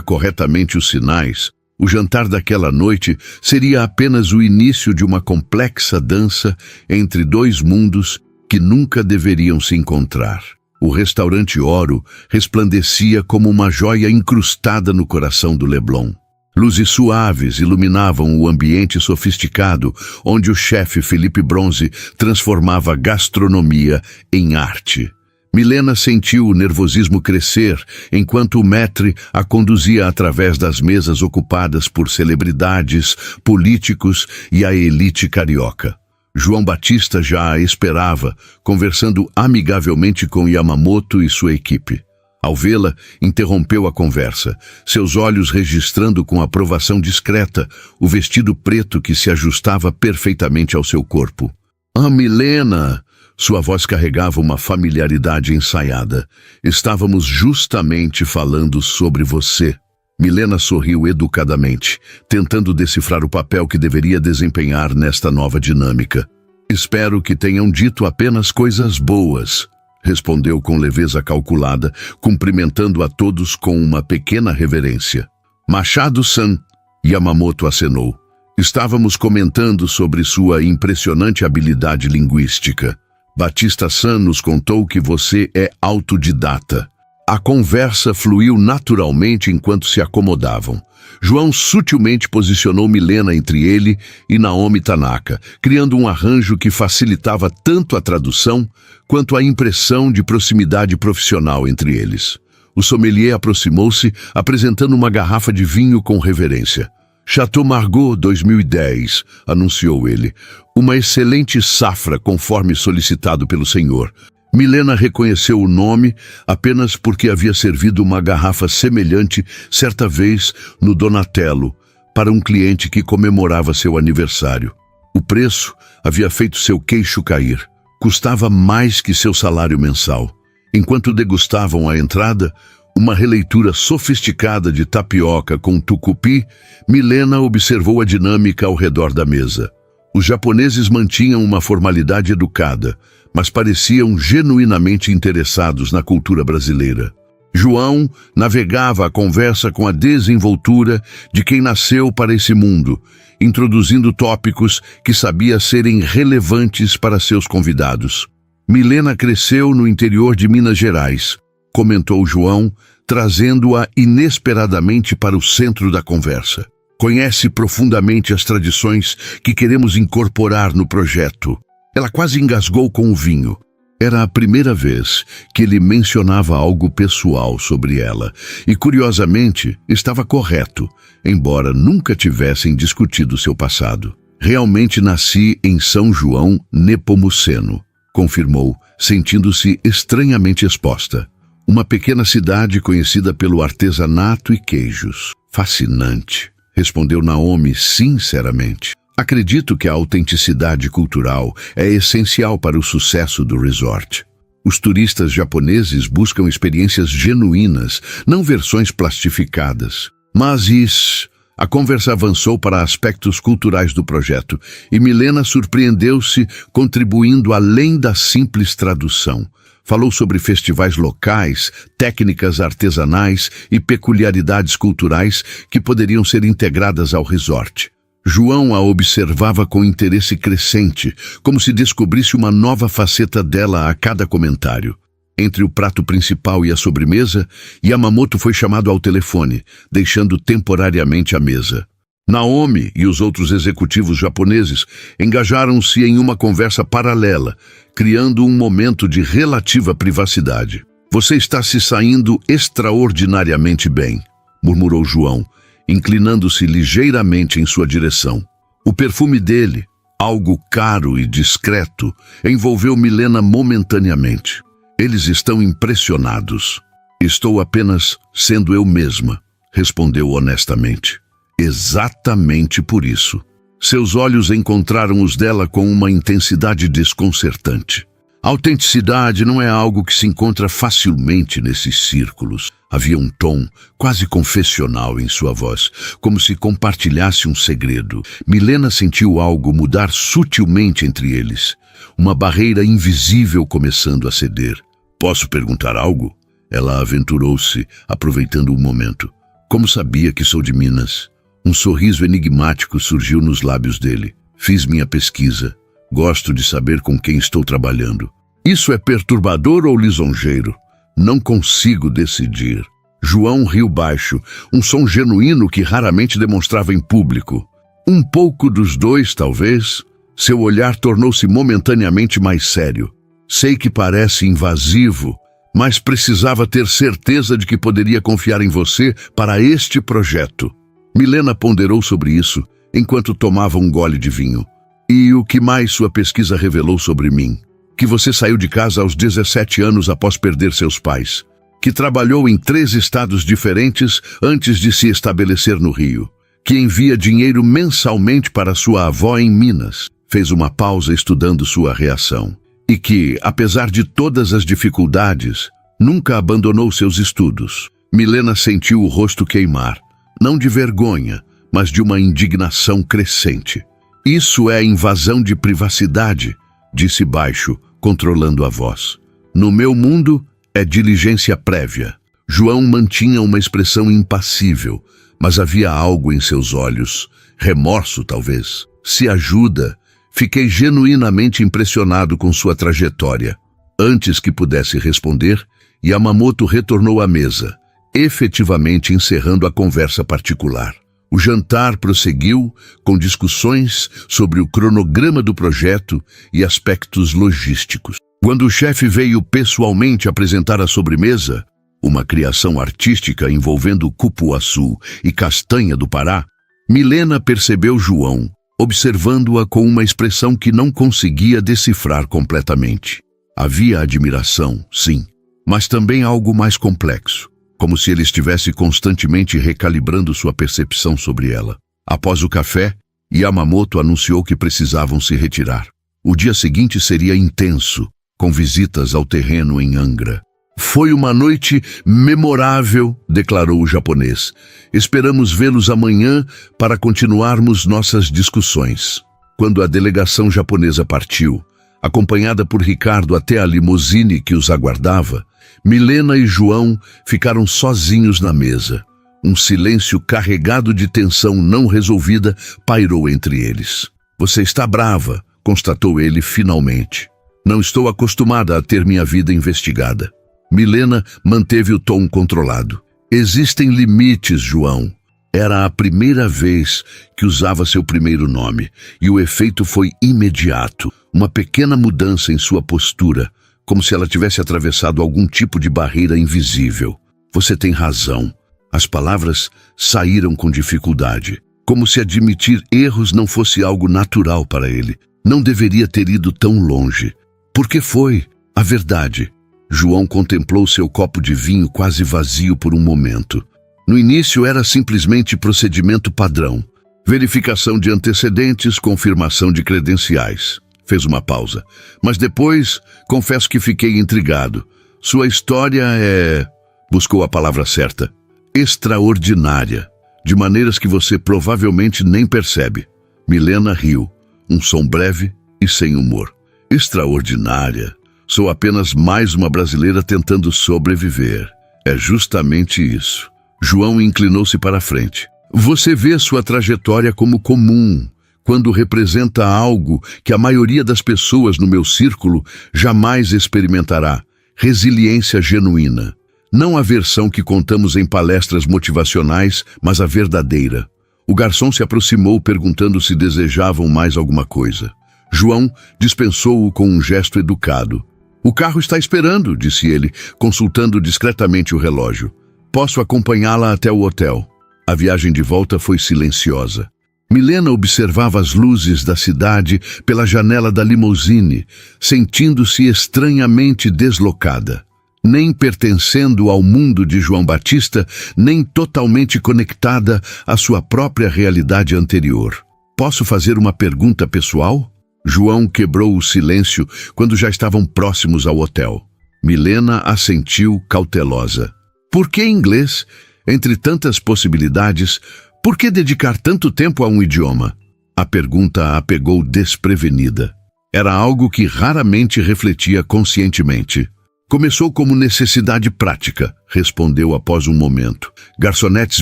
corretamente os sinais, o jantar daquela noite seria apenas o início de uma complexa dança entre 2 mundos que nunca deveriam se encontrar. O restaurante Oro resplandecia como uma joia incrustada no coração do Leblon. Luzes suaves iluminavam o ambiente sofisticado, onde o chefe Felipe Bronze transformava a gastronomia em arte. Milena sentiu o nervosismo crescer enquanto o maître a conduzia através das mesas ocupadas por celebridades, políticos e a elite carioca. João Batista já a esperava, conversando amigavelmente com Yamamoto e sua equipe. Ao vê-la, interrompeu a conversa, seus olhos registrando com aprovação discreta o vestido preto que se ajustava perfeitamente ao seu corpo. «Ah, Milena!» Sua voz carregava uma familiaridade ensaiada. «Estávamos justamente falando sobre você.» Milena sorriu educadamente, tentando decifrar o papel que deveria desempenhar nesta nova dinâmica. «Espero que tenham dito apenas coisas boas», respondeu com leveza calculada, cumprimentando a todos com uma pequena reverência. «Machado-san», Yamamoto acenou. «Estávamos comentando sobre sua impressionante habilidade linguística. Batista-san nos contou que você é autodidata.» A conversa fluiu naturalmente enquanto se acomodavam. João sutilmente posicionou Milena entre ele e Naomi Tanaka, criando um arranjo que facilitava tanto a tradução quanto a impressão de proximidade profissional entre eles. O sommelier aproximou-se, apresentando uma garrafa de vinho com reverência. «Chateau Margaux 2010», anunciou ele. «Uma excelente safra, conforme solicitado pelo senhor.» Milena reconheceu o nome apenas porque havia servido uma garrafa semelhante certa vez no Donatello para um cliente que comemorava seu aniversário. O preço havia feito seu queixo cair. Custava mais que seu salário mensal. Enquanto degustavam a entrada, uma releitura sofisticada de tapioca com tucupi, Milena observou a dinâmica ao redor da mesa. Os japoneses mantinham uma formalidade educada, mas pareciam genuinamente interessados na cultura brasileira. João navegava a conversa com a desenvoltura de quem nasceu para esse mundo, introduzindo tópicos que sabia serem relevantes para seus convidados. Milena cresceu no interior de Minas Gerais, comentou João, trazendo-a inesperadamente para o centro da conversa. Conhece profundamente as tradições que queremos incorporar no projeto. Ela quase engasgou com o vinho. Era a primeira vez que ele mencionava algo pessoal sobre ela, e curiosamente estava correto, embora nunca tivessem discutido seu passado. Realmente nasci em São João Nepomuceno, confirmou, sentindo-se estranhamente exposta. Uma pequena cidade conhecida pelo artesanato e queijos. Fascinante, respondeu Naomi sinceramente. Acredito que a autenticidade cultural é essencial para o sucesso do resort. Os turistas japoneses buscam experiências genuínas, não versões plastificadas. Mas a conversa avançou para aspectos culturais do projeto, e Milena surpreendeu-se contribuindo além da simples tradução. Falou sobre festivais locais, técnicas artesanais e peculiaridades culturais que poderiam ser integradas ao resort. João a observava com interesse crescente, como se descobrisse uma nova faceta dela a cada comentário. Entre o prato principal e a sobremesa, Yamamoto foi chamado ao telefone, deixando temporariamente a mesa. Naomi e os outros executivos japoneses engajaram-se em uma conversa paralela, criando um momento de relativa privacidade. Você está se saindo extraordinariamente bem, murmurou João, inclinando-se ligeiramente em sua direção. O perfume dele, algo caro e discreto, envolveu Milena momentaneamente. Eles estão impressionados. Estou apenas sendo eu mesma, respondeu honestamente. Exatamente por isso. Seus olhos encontraram os dela com uma intensidade desconcertante. Autenticidade não é algo que se encontra facilmente nesses círculos. Havia um tom quase confessional em sua voz, como se compartilhasse um segredo. Milena sentiu algo mudar sutilmente entre eles, uma barreira invisível começando a ceder. Posso perguntar algo? Ela aventurou-se, aproveitando o momento. Como sabia que sou de Minas? Um sorriso enigmático surgiu nos lábios dele. Fiz minha pesquisa. Gosto de saber com quem estou trabalhando. Isso é perturbador ou lisonjeiro? Não consigo decidir. João riu baixo, um som genuíno que raramente demonstrava em público. Um pouco dos dois, talvez. Seu olhar tornou-se momentaneamente mais sério. Sei que parece invasivo, mas precisava ter certeza de que poderia confiar em você para este projeto. Milena ponderou sobre isso enquanto tomava um gole de vinho. E o que mais sua pesquisa revelou sobre mim? Que você saiu de casa aos 17 anos após perder seus pais. Que trabalhou em 3 estados diferentes antes de se estabelecer no Rio. Que envia dinheiro mensalmente para sua avó em Minas. Fez uma pausa estudando sua reação. E que, apesar de todas as dificuldades, nunca abandonou seus estudos. Milena sentiu o rosto queimar. Não de vergonha, mas de uma indignação crescente. Isso é invasão de privacidade, disse baixo, controlando a voz. No meu mundo, é diligência prévia. João mantinha uma expressão impassível, mas havia algo em seus olhos, remorso talvez. Se ajuda, fiquei genuinamente impressionado com sua trajetória. Antes que pudesse responder, Yamamoto retornou à mesa, efetivamente encerrando a conversa particular. O jantar prosseguiu com discussões sobre o cronograma do projeto e aspectos logísticos. Quando o chefe veio pessoalmente apresentar a sobremesa, uma criação artística envolvendo cupuaçu e castanha do Pará, Milena percebeu João, observando-a com uma expressão que não conseguia decifrar completamente. Havia admiração, sim, mas também algo mais complexo, como se ele estivesse constantemente recalibrando sua percepção sobre ela. Após o café, Yamamoto anunciou que precisavam se retirar. O dia seguinte seria intenso, com visitas ao terreno em Angra. Foi uma noite memorável, declarou o japonês. Esperamos vê-los amanhã para continuarmos nossas discussões. Quando a delegação japonesa partiu, acompanhada por Ricardo até a limusine que os aguardava, Milena e João ficaram sozinhos na mesa. Um silêncio carregado de tensão não resolvida pairou entre eles. Você está brava, constatou ele finalmente. Não estou acostumada a ter minha vida investigada. Milena manteve o tom controlado. Existem limites, João. Era a primeira vez que usava seu primeiro nome, e o efeito foi imediato. Uma pequena mudança em sua postura, como se ela tivesse atravessado algum tipo de barreira invisível. Você tem razão. As palavras saíram com dificuldade, como se admitir erros não fosse algo natural para ele. Não deveria ter ido tão longe. Porque foi a verdade. João contemplou seu copo de vinho quase vazio por um momento. No início era simplesmente procedimento padrão. Verificação de antecedentes, confirmação de credenciais. Fez uma pausa. Mas depois, confesso que fiquei intrigado. Sua história é... Buscou a palavra certa. Extraordinária. De maneiras que você provavelmente nem percebe. Milena riu. Um som breve e sem humor. Extraordinária. Sou apenas mais uma brasileira tentando sobreviver. É justamente isso. João inclinou-se para a frente. Você vê sua trajetória como comum, quando representa algo que a maioria das pessoas no meu círculo jamais experimentará. Resiliência genuína. Não a versão que contamos em palestras motivacionais, mas a verdadeira. O garçom se aproximou perguntando se desejavam mais alguma coisa. João dispensou-o com um gesto educado. "O carro está esperando", disse ele, consultando discretamente o relógio. "Posso acompanhá-la até o hotel." A viagem de volta foi silenciosa. Milena observava as luzes da cidade pela janela da limusine, sentindo-se estranhamente deslocada. Nem pertencendo ao mundo de João Batista, nem totalmente conectada à sua própria realidade anterior. "Posso fazer uma pergunta pessoal?" João quebrou o silêncio quando já estavam próximos ao hotel. Milena assentiu cautelosa. "Por que inglês? Entre tantas possibilidades, por que dedicar tanto tempo a um idioma?" A pergunta a pegou desprevenida. Era algo que raramente refletia conscientemente. "Começou como necessidade prática", respondeu após um momento. "Garçonetes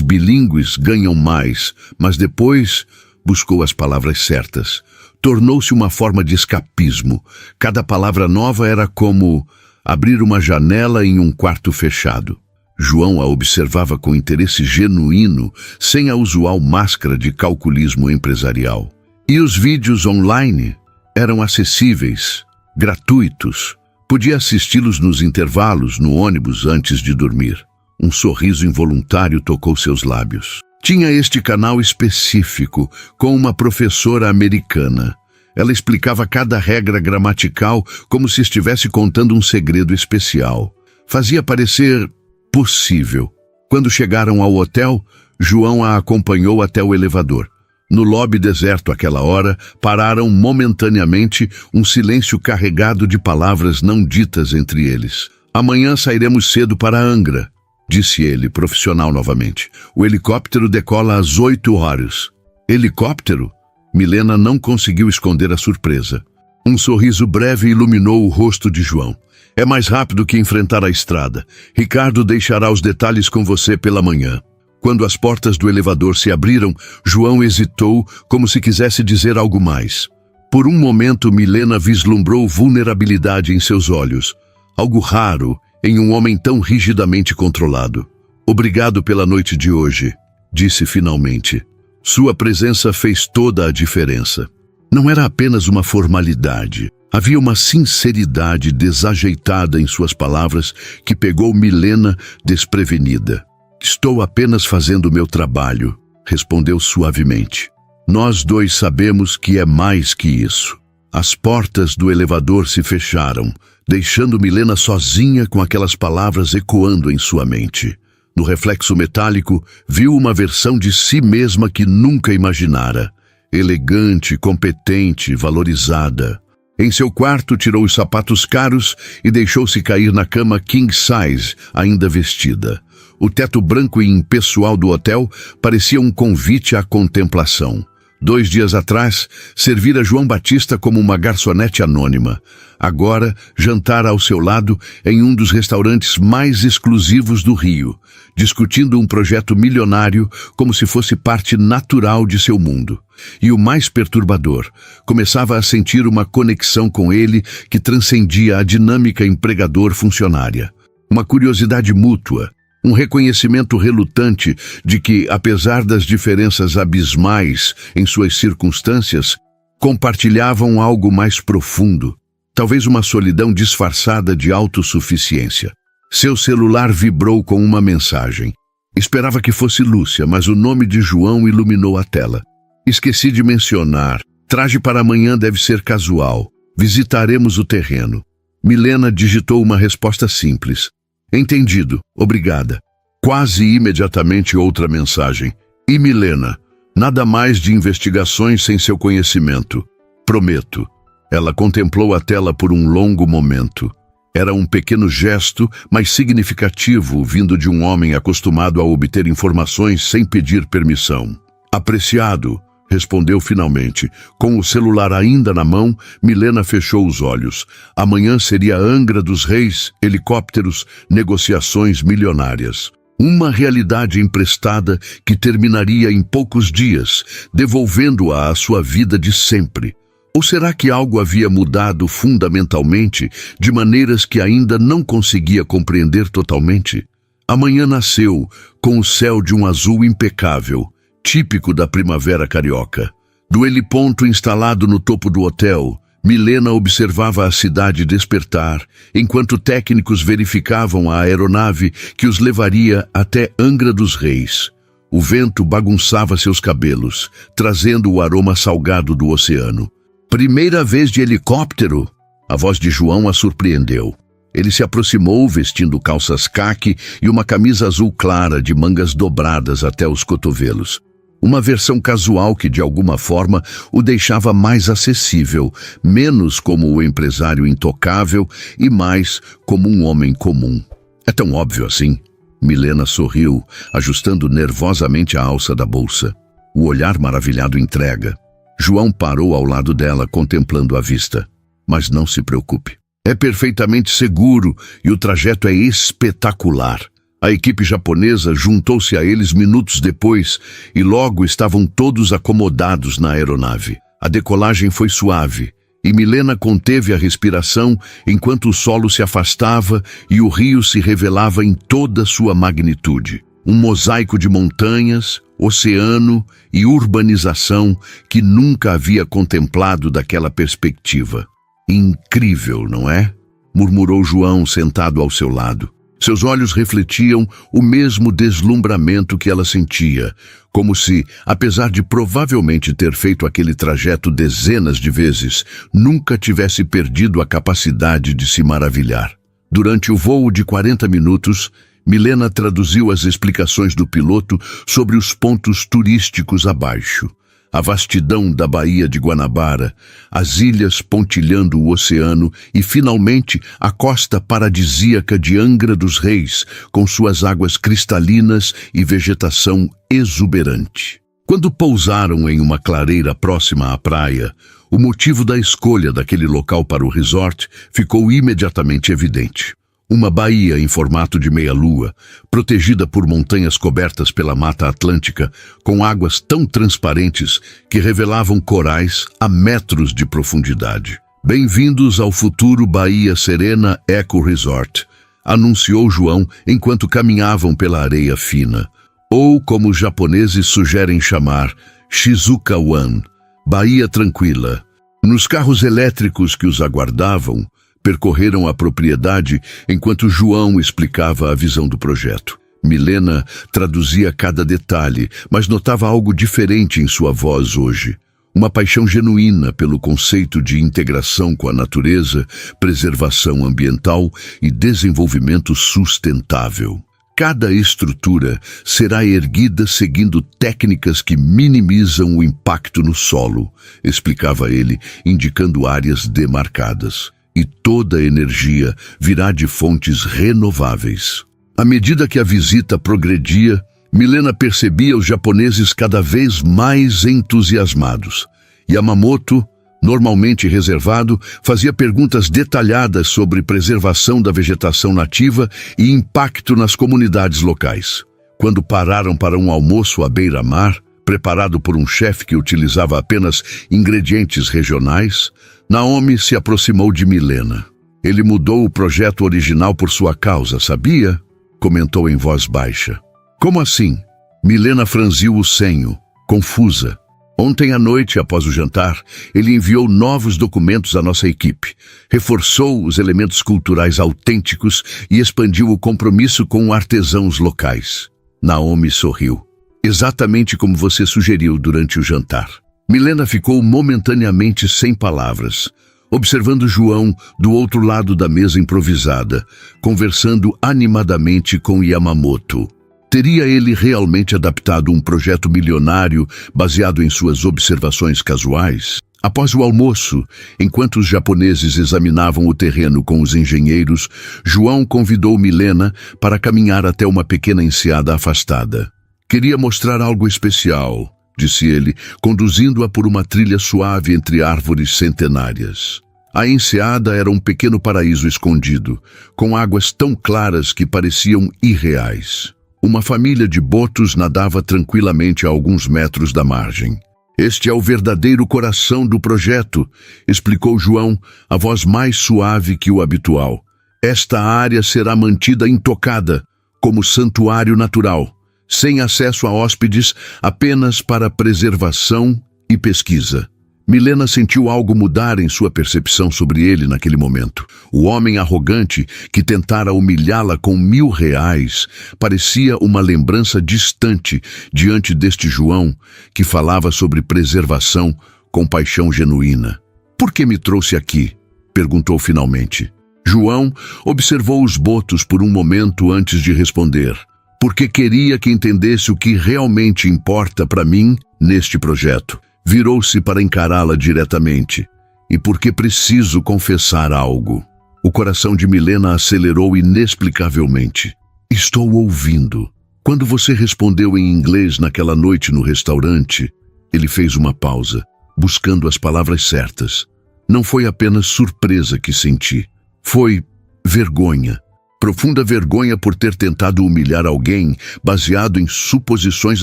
bilíngues ganham mais, mas depois buscou as palavras certas. Tornou-se uma forma de escapismo. Cada palavra nova era como abrir uma janela em um quarto fechado." João a observava com interesse genuíno, sem a usual máscara de calculismo empresarial. E os vídeos online eram acessíveis, gratuitos. Podia assisti-los nos intervalos, no ônibus, antes de dormir. Um sorriso involuntário tocou seus lábios. Tinha este canal específico, com uma professora americana. Ela explicava cada regra gramatical como se estivesse contando um segredo especial. Fazia parecer possível. Quando chegaram ao hotel, João a acompanhou até o elevador. No lobby deserto àquela hora, pararam momentaneamente, um silêncio carregado de palavras não ditas entre eles. "Amanhã sairemos cedo para Angra", disse ele, profissional novamente. "O helicóptero decola às 8 horas. "Helicóptero?" Milena não conseguiu esconder a surpresa. Um sorriso breve iluminou o rosto de João. "É mais rápido que enfrentar a estrada. Ricardo deixará os detalhes com você pela manhã." Quando as portas do elevador se abriram, João hesitou, como se quisesse dizer algo mais. Por um momento, Milena vislumbrou vulnerabilidade em seus olhos. Algo raro em um homem tão rigidamente controlado. "Obrigado pela noite de hoje", disse finalmente. Sua presença fez toda a diferença. Não era apenas uma formalidade. Havia uma sinceridade desajeitada em suas palavras que pegou Milena desprevenida. "Estou apenas fazendo o meu trabalho", respondeu suavemente. "Nós dois sabemos que é mais que isso." As portas do elevador se fecharam, deixando Milena sozinha com aquelas palavras ecoando em sua mente. No reflexo metálico, viu uma versão de si mesma que nunca imaginara. Elegante, competente, valorizada. Em seu quarto, tirou os sapatos caros e deixou-se cair na cama king size, ainda vestida. O teto branco e impessoal do hotel parecia um convite à contemplação. 2 dias atrás, servira João Batista como uma garçonete anônima. Agora, jantara ao seu lado em um dos restaurantes mais exclusivos do Rio, discutindo um projeto milionário como se fosse parte natural de seu mundo. E o mais perturbador, começava a sentir uma conexão com ele que transcendia a dinâmica empregador-funcionária. Uma curiosidade mútua, um reconhecimento relutante de que, apesar das diferenças abismais em suas circunstâncias, compartilhavam algo mais profundo, talvez uma solidão disfarçada de autossuficiência. Seu celular vibrou com uma mensagem. Esperava que fosse Lúcia, mas o nome de João iluminou a tela. "Esqueci de mencionar. Traje para amanhã deve ser casual. Visitaremos o terreno." Milena digitou uma resposta simples. "Entendido, obrigada." Quase imediatamente outra mensagem. "E Milena, nada mais de investigações sem seu conhecimento. Prometo." Ela contemplou a tela por um longo momento. Era um pequeno gesto, mas significativo, vindo de um homem acostumado a obter informações sem pedir permissão. "Apreciado", respondeu finalmente. Com o celular ainda na mão, Milena fechou os olhos. Amanhã seria Angra dos Reis, helicópteros, negociações milionárias. Uma realidade emprestada que terminaria em poucos dias, devolvendo-a à sua vida de sempre. Ou será que algo havia mudado fundamentalmente, de maneiras que ainda não conseguia compreender totalmente? Amanhã nasceu, com o céu de um azul impecável, típico da primavera carioca. Do heliponto instalado no topo do hotel, Milena observava a cidade despertar, enquanto técnicos verificavam a aeronave que os levaria até Angra dos Reis. O vento bagunçava seus cabelos, trazendo o aroma salgado do oceano. Primeira vez de helicóptero? A voz de João a surpreendeu. Ele se aproximou vestindo calças caque e uma camisa azul clara de mangas dobradas até os cotovelos. Uma versão casual que, de alguma forma, o deixava mais acessível, menos como o empresário intocável e mais como um homem comum. É tão óbvio assim? Milena sorriu, ajustando nervosamente a alça da bolsa. O olhar maravilhado entrega. João parou ao lado dela, contemplando a vista. Mas não se preocupe. É perfeitamente seguro e o trajeto é espetacular. A equipe japonesa juntou-se a eles minutos depois e logo estavam todos acomodados na aeronave. A decolagem foi suave e Milena conteve a respiração enquanto o solo se afastava e o rio se revelava em toda sua magnitude. Um mosaico de montanhas, oceano e urbanização que nunca havia contemplado daquela perspectiva. Incrível, não é? Murmurou João sentado ao seu lado. Seus olhos refletiam o mesmo deslumbramento que ela sentia, como se, apesar de provavelmente ter feito aquele trajeto dezenas de vezes, nunca tivesse perdido a capacidade de se maravilhar. Durante o voo de 40 minutos, Milena traduziu as explicações do piloto sobre os pontos turísticos abaixo. A vastidão da Baía de Guanabara, as ilhas pontilhando o oceano e, finalmente, a costa paradisíaca de Angra dos Reis, com suas águas cristalinas e vegetação exuberante. Quando pousaram em uma clareira próxima à praia, o motivo da escolha daquele local para o resort ficou imediatamente evidente. Uma baía em formato de meia-lua, protegida por montanhas cobertas pela Mata Atlântica, com águas tão transparentes que revelavam corais a metros de profundidade. Bem-vindos ao futuro Bahia Serena Eco Resort, anunciou João enquanto caminhavam pela areia fina, ou como os japoneses sugerem chamar, Shizuka One, Bahia Tranquila. Nos carros elétricos que os aguardavam, percorreram a propriedade enquanto João explicava a visão do projeto. Milena traduzia cada detalhe, mas notava algo diferente em sua voz hoje. Uma paixão genuína pelo conceito de integração com a natureza, preservação ambiental e desenvolvimento sustentável. Cada estrutura será erguida seguindo técnicas que minimizam o impacto no solo, explicava ele, indicando áreas demarcadas. E toda a energia virá de fontes renováveis. À medida que a visita progredia, Milena percebia os japoneses cada vez mais entusiasmados. Yamamoto, normalmente reservado, fazia perguntas detalhadas sobre preservação da vegetação nativa e impacto nas comunidades locais. Quando pararam para um almoço à beira-mar, preparado por um chefe que utilizava apenas ingredientes regionais, Naomi se aproximou de Milena. Ele mudou o projeto original por sua causa, sabia? Comentou em voz baixa. Como assim? Milena franziu o senho, confusa. Ontem à noite, após o jantar, ele enviou novos documentos à nossa equipe, reforçou os elementos culturais autênticos e expandiu o compromisso com artesãos locais. Naomi sorriu. Exatamente como você sugeriu durante o jantar. Milena ficou momentaneamente sem palavras, observando João do outro lado da mesa improvisada, conversando animadamente com Yamamoto. Teria ele realmente adaptado um projeto milionário baseado em suas observações casuais? Após o almoço, enquanto os japoneses examinavam o terreno com os engenheiros, João convidou Milena para caminhar até uma pequena enseada afastada. Queria mostrar algo especial, disse ele, conduzindo-a por uma trilha suave entre árvores centenárias. A enseada era um pequeno paraíso escondido, com águas tão claras que pareciam irreais. Uma família de botos nadava tranquilamente a alguns metros da margem. Este é o verdadeiro coração do projeto, explicou João, a voz mais suave que o habitual. Esta área será mantida intocada, como santuário natural. sem acesso a hóspedes, apenas para preservação e pesquisa. Milena sentiu algo mudar em sua percepção sobre ele naquele momento. O homem arrogante que tentara humilhá-la com R$1.000 parecia uma lembrança distante diante deste João que falava sobre preservação com paixão genuína. "Por que me trouxe aqui?" perguntou finalmente. João observou os botos por um momento antes de responder. "Porque queria que entendesse o que realmente importa para mim neste projeto." Virou-se para encará-la diretamente. "E porque preciso confessar algo." O coração de Milena acelerou inexplicavelmente. "Estou ouvindo." "Quando você respondeu em inglês naquela noite no restaurante..." Ele fez uma pausa, buscando as palavras certas. "Não foi apenas surpresa que senti. Foi vergonha. Profunda vergonha por ter tentado humilhar alguém baseado em suposições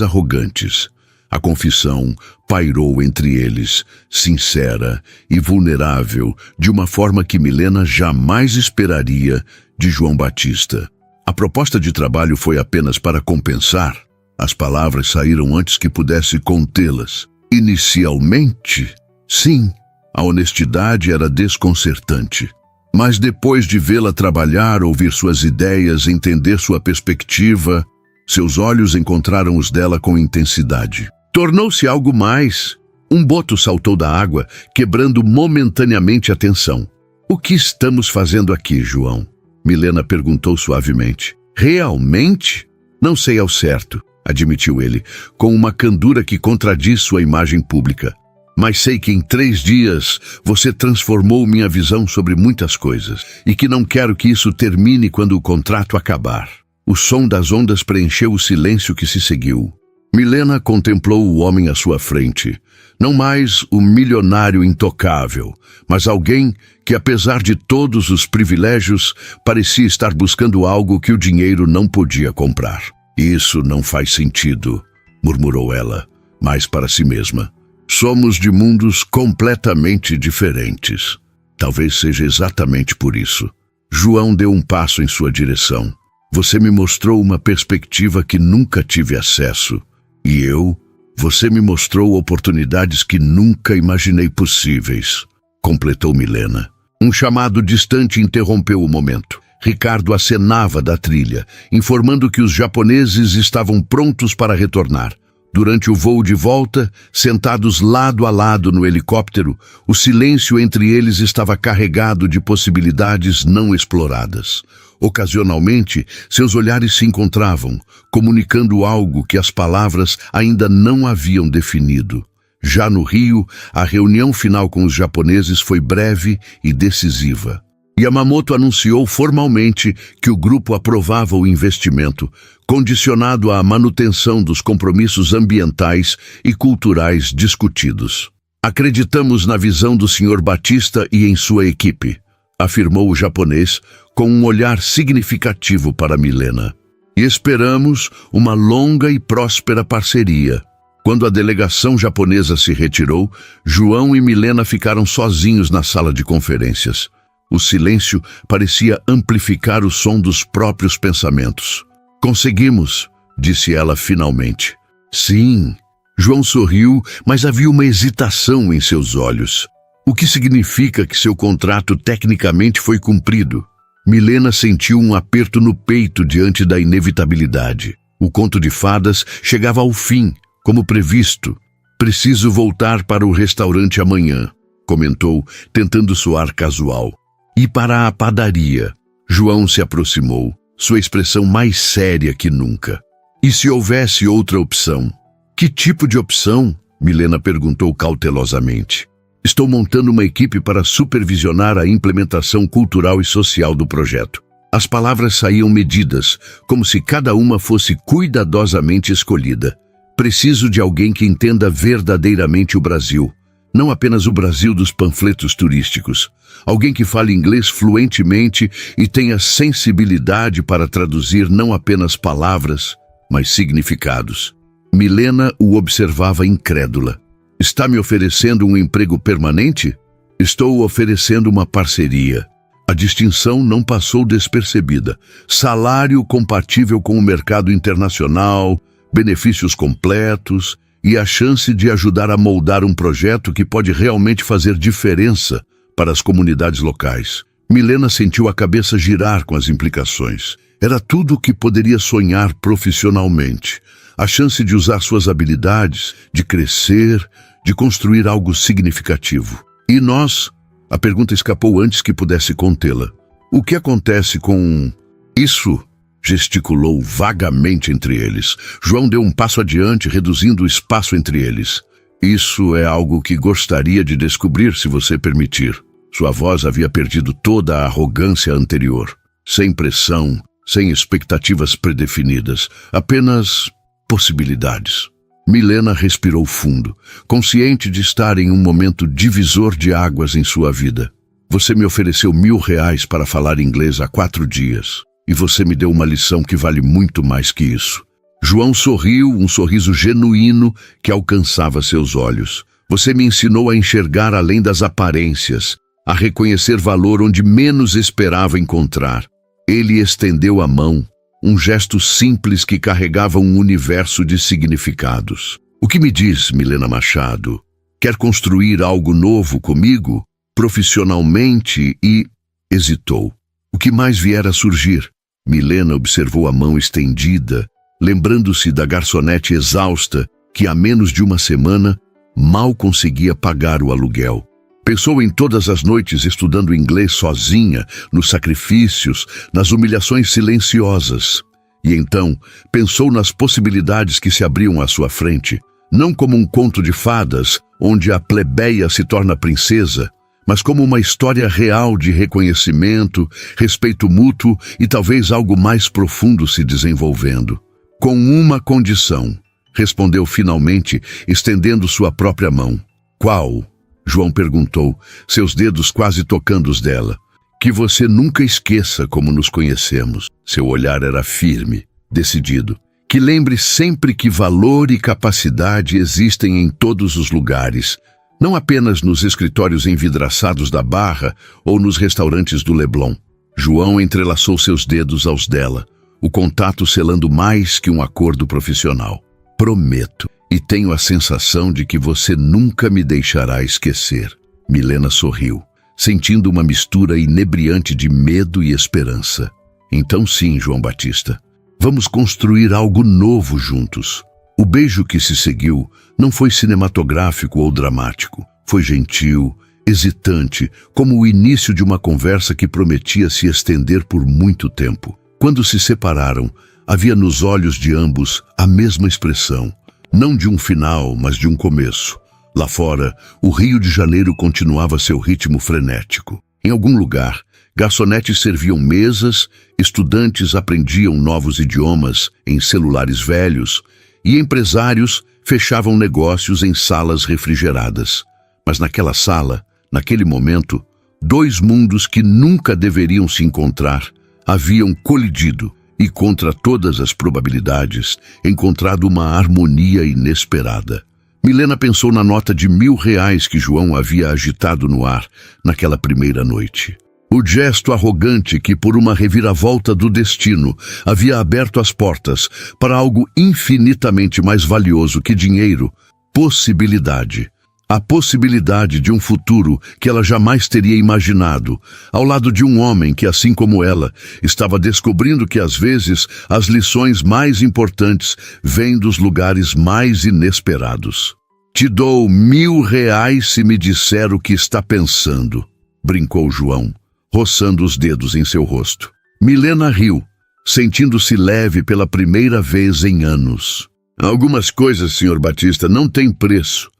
arrogantes." A confissão pairou entre eles, sincera e vulnerável, de uma forma que Milena jamais esperaria de João Batista. A proposta de trabalho foi apenas para compensar. As palavras saíram antes que pudesse contê-las. Inicialmente, sim, a honestidade era desconcertante. Mas depois de vê-la trabalhar, ouvir suas ideias, entender sua perspectiva, seus olhos encontraram os dela com intensidade. Tornou-se algo mais. Um boto saltou da água, quebrando momentaneamente a tensão. "O que estamos fazendo aqui, João?" Milena perguntou suavemente. "Realmente? Não sei ao certo", admitiu ele, com uma candura que contradiz sua imagem pública. "Mas sei que em 3 dias você transformou minha visão sobre muitas coisas, e que não quero que isso termine quando o contrato acabar." O som das ondas preencheu o silêncio que se seguiu. Milena contemplou o homem à sua frente. Não mais o milionário intocável, mas alguém que, apesar de todos os privilégios, parecia estar buscando algo que o dinheiro não podia comprar. "Isso não faz sentido", murmurou ela, mas para si mesma. "Somos de mundos completamente diferentes." Talvez seja exatamente por isso. João deu um passo em sua direção. "Você me mostrou uma perspectiva que nunca tive acesso. E você me mostrou oportunidades que nunca imaginei possíveis", completou Milena. Um chamado distante interrompeu o momento. Ricardo acenava da trilha, informando que os japoneses estavam prontos para retornar. Durante o voo de volta, sentados lado a lado no helicóptero, o silêncio entre eles estava carregado de possibilidades não exploradas. Ocasionalmente, seus olhares se encontravam, comunicando algo que as palavras ainda não haviam definido. Já no Rio, a reunião final com os japoneses foi breve e decisiva. Yamamoto anunciou formalmente que o grupo aprovava o investimento, condicionado à manutenção dos compromissos ambientais e culturais discutidos. "Acreditamos na visão do Sr. Batista e em sua equipe", afirmou o japonês com um olhar significativo para Milena. "E esperamos uma longa e próspera parceria." Quando a delegação japonesa se retirou, João e Milena ficaram sozinhos na sala de conferências. O silêncio parecia amplificar o som dos próprios pensamentos. "Conseguimos", disse ela finalmente. "Sim." João sorriu, mas havia uma hesitação em seus olhos. "O que significa que seu contrato tecnicamente foi cumprido?" Milena sentiu um aperto no peito diante da inevitabilidade. O conto de fadas chegava ao fim, como previsto. "Preciso voltar para o restaurante amanhã", comentou, tentando soar casual. "E para a padaria." João se aproximou, sua expressão mais séria que nunca. "E se houvesse outra opção?" "Que tipo de opção?" Milena perguntou cautelosamente. "Estou montando uma equipe para supervisionar a implementação cultural e social do projeto." As palavras saíam medidas, como se cada uma fosse cuidadosamente escolhida. "Preciso de alguém que entenda verdadeiramente o Brasil. Não apenas o Brasil dos panfletos turísticos. Alguém que fale inglês fluentemente e tenha sensibilidade para traduzir não apenas palavras, mas significados." Milena o observava incrédula. "Está me oferecendo um emprego permanente?" "Estou oferecendo uma parceria." A distinção não passou despercebida. Salário compatível com o mercado internacional, benefícios completos e a chance de ajudar a moldar um projeto que pode realmente fazer diferença para as comunidades locais. Milena sentiu a cabeça girar com as implicações. Era tudo o que poderia sonhar profissionalmente. A chance de usar suas habilidades, de crescer, de construir algo significativo. E nós? A pergunta escapou antes que pudesse contê-la. O que acontece com isso? Gesticulou vagamente entre eles. João deu um passo adiante, reduzindo o espaço entre eles. Isso é algo que gostaria de descobrir, se você permitir. Sua voz havia perdido toda a arrogância anterior. Sem pressão, sem expectativas predefinidas. Apenas possibilidades. Milena respirou fundo, consciente de estar em um momento divisor de águas em sua vida. Você me ofereceu R$1.000 para falar inglês há 4 dias. E você me deu uma lição que vale muito mais que isso. João sorriu, um sorriso genuíno que alcançava seus olhos. Você me ensinou a enxergar além das aparências, a reconhecer valor onde menos esperava encontrar. Ele estendeu a mão, um gesto simples que carregava um universo de significados. O que me diz, Milena Machado? Quer construir algo novo comigo, profissionalmente? E hesitou. O que mais vier a surgir? Milena observou a mão estendida, lembrando-se da garçonete exausta que há menos de uma semana mal conseguia pagar o aluguel. Pensou em todas as noites estudando inglês sozinha, nos sacrifícios, nas humilhações silenciosas. E então pensou nas possibilidades que se abriam à sua frente, não como um conto de fadas, onde a plebeia se torna princesa, mas como uma história real de reconhecimento, respeito mútuo e talvez algo mais profundo se desenvolvendo. Com uma condição, respondeu finalmente, estendendo sua própria mão. Qual? João perguntou, seus dedos quase tocando os dela. Que você nunca esqueça como nos conhecemos. Seu olhar era firme, decidido. Que lembre sempre que valor e capacidade existem em todos os lugares, não apenas nos escritórios envidraçados da Barra ou nos restaurantes do Leblon. João entrelaçou seus dedos aos dela, o contato selando mais que um acordo profissional. Prometo, e tenho a sensação de que você nunca me deixará esquecer. Milena sorriu, sentindo uma mistura inebriante de medo e esperança. Então sim, João Batista, vamos construir algo novo juntos. O beijo que se seguiu não foi cinematográfico ou dramático. Foi gentil, hesitante, como o início de uma conversa que prometia se estender por muito tempo. Quando se separaram, havia nos olhos de ambos a mesma expressão, não de um final, mas de um começo. Lá fora, o Rio de Janeiro continuava seu ritmo frenético. Em algum lugar, garçonetes serviam mesas, estudantes aprendiam novos idiomas em celulares velhos e empresários fechavam negócios em salas refrigeradas. Mas naquela sala, naquele momento, 2 mundos que nunca deveriam se encontrar haviam colidido e, contra todas as probabilidades, encontrado uma harmonia inesperada. Milena pensou na nota de R$1.000 que João havia agitado no ar naquela primeira noite. O gesto arrogante que, por uma reviravolta do destino, havia aberto as portas para algo infinitamente mais valioso que dinheiro, possibilidade. A possibilidade de um futuro que ela jamais teria imaginado, ao lado de um homem que, assim como ela, estava descobrindo que às vezes as lições mais importantes vêm dos lugares mais inesperados. Te dou R$1.000 se me disser o que está pensando, brincou João, roçando os dedos em seu rosto. Milena riu, sentindo-se leve pela primeira vez em anos. Algumas coisas, Sr. Batista, não têm preço.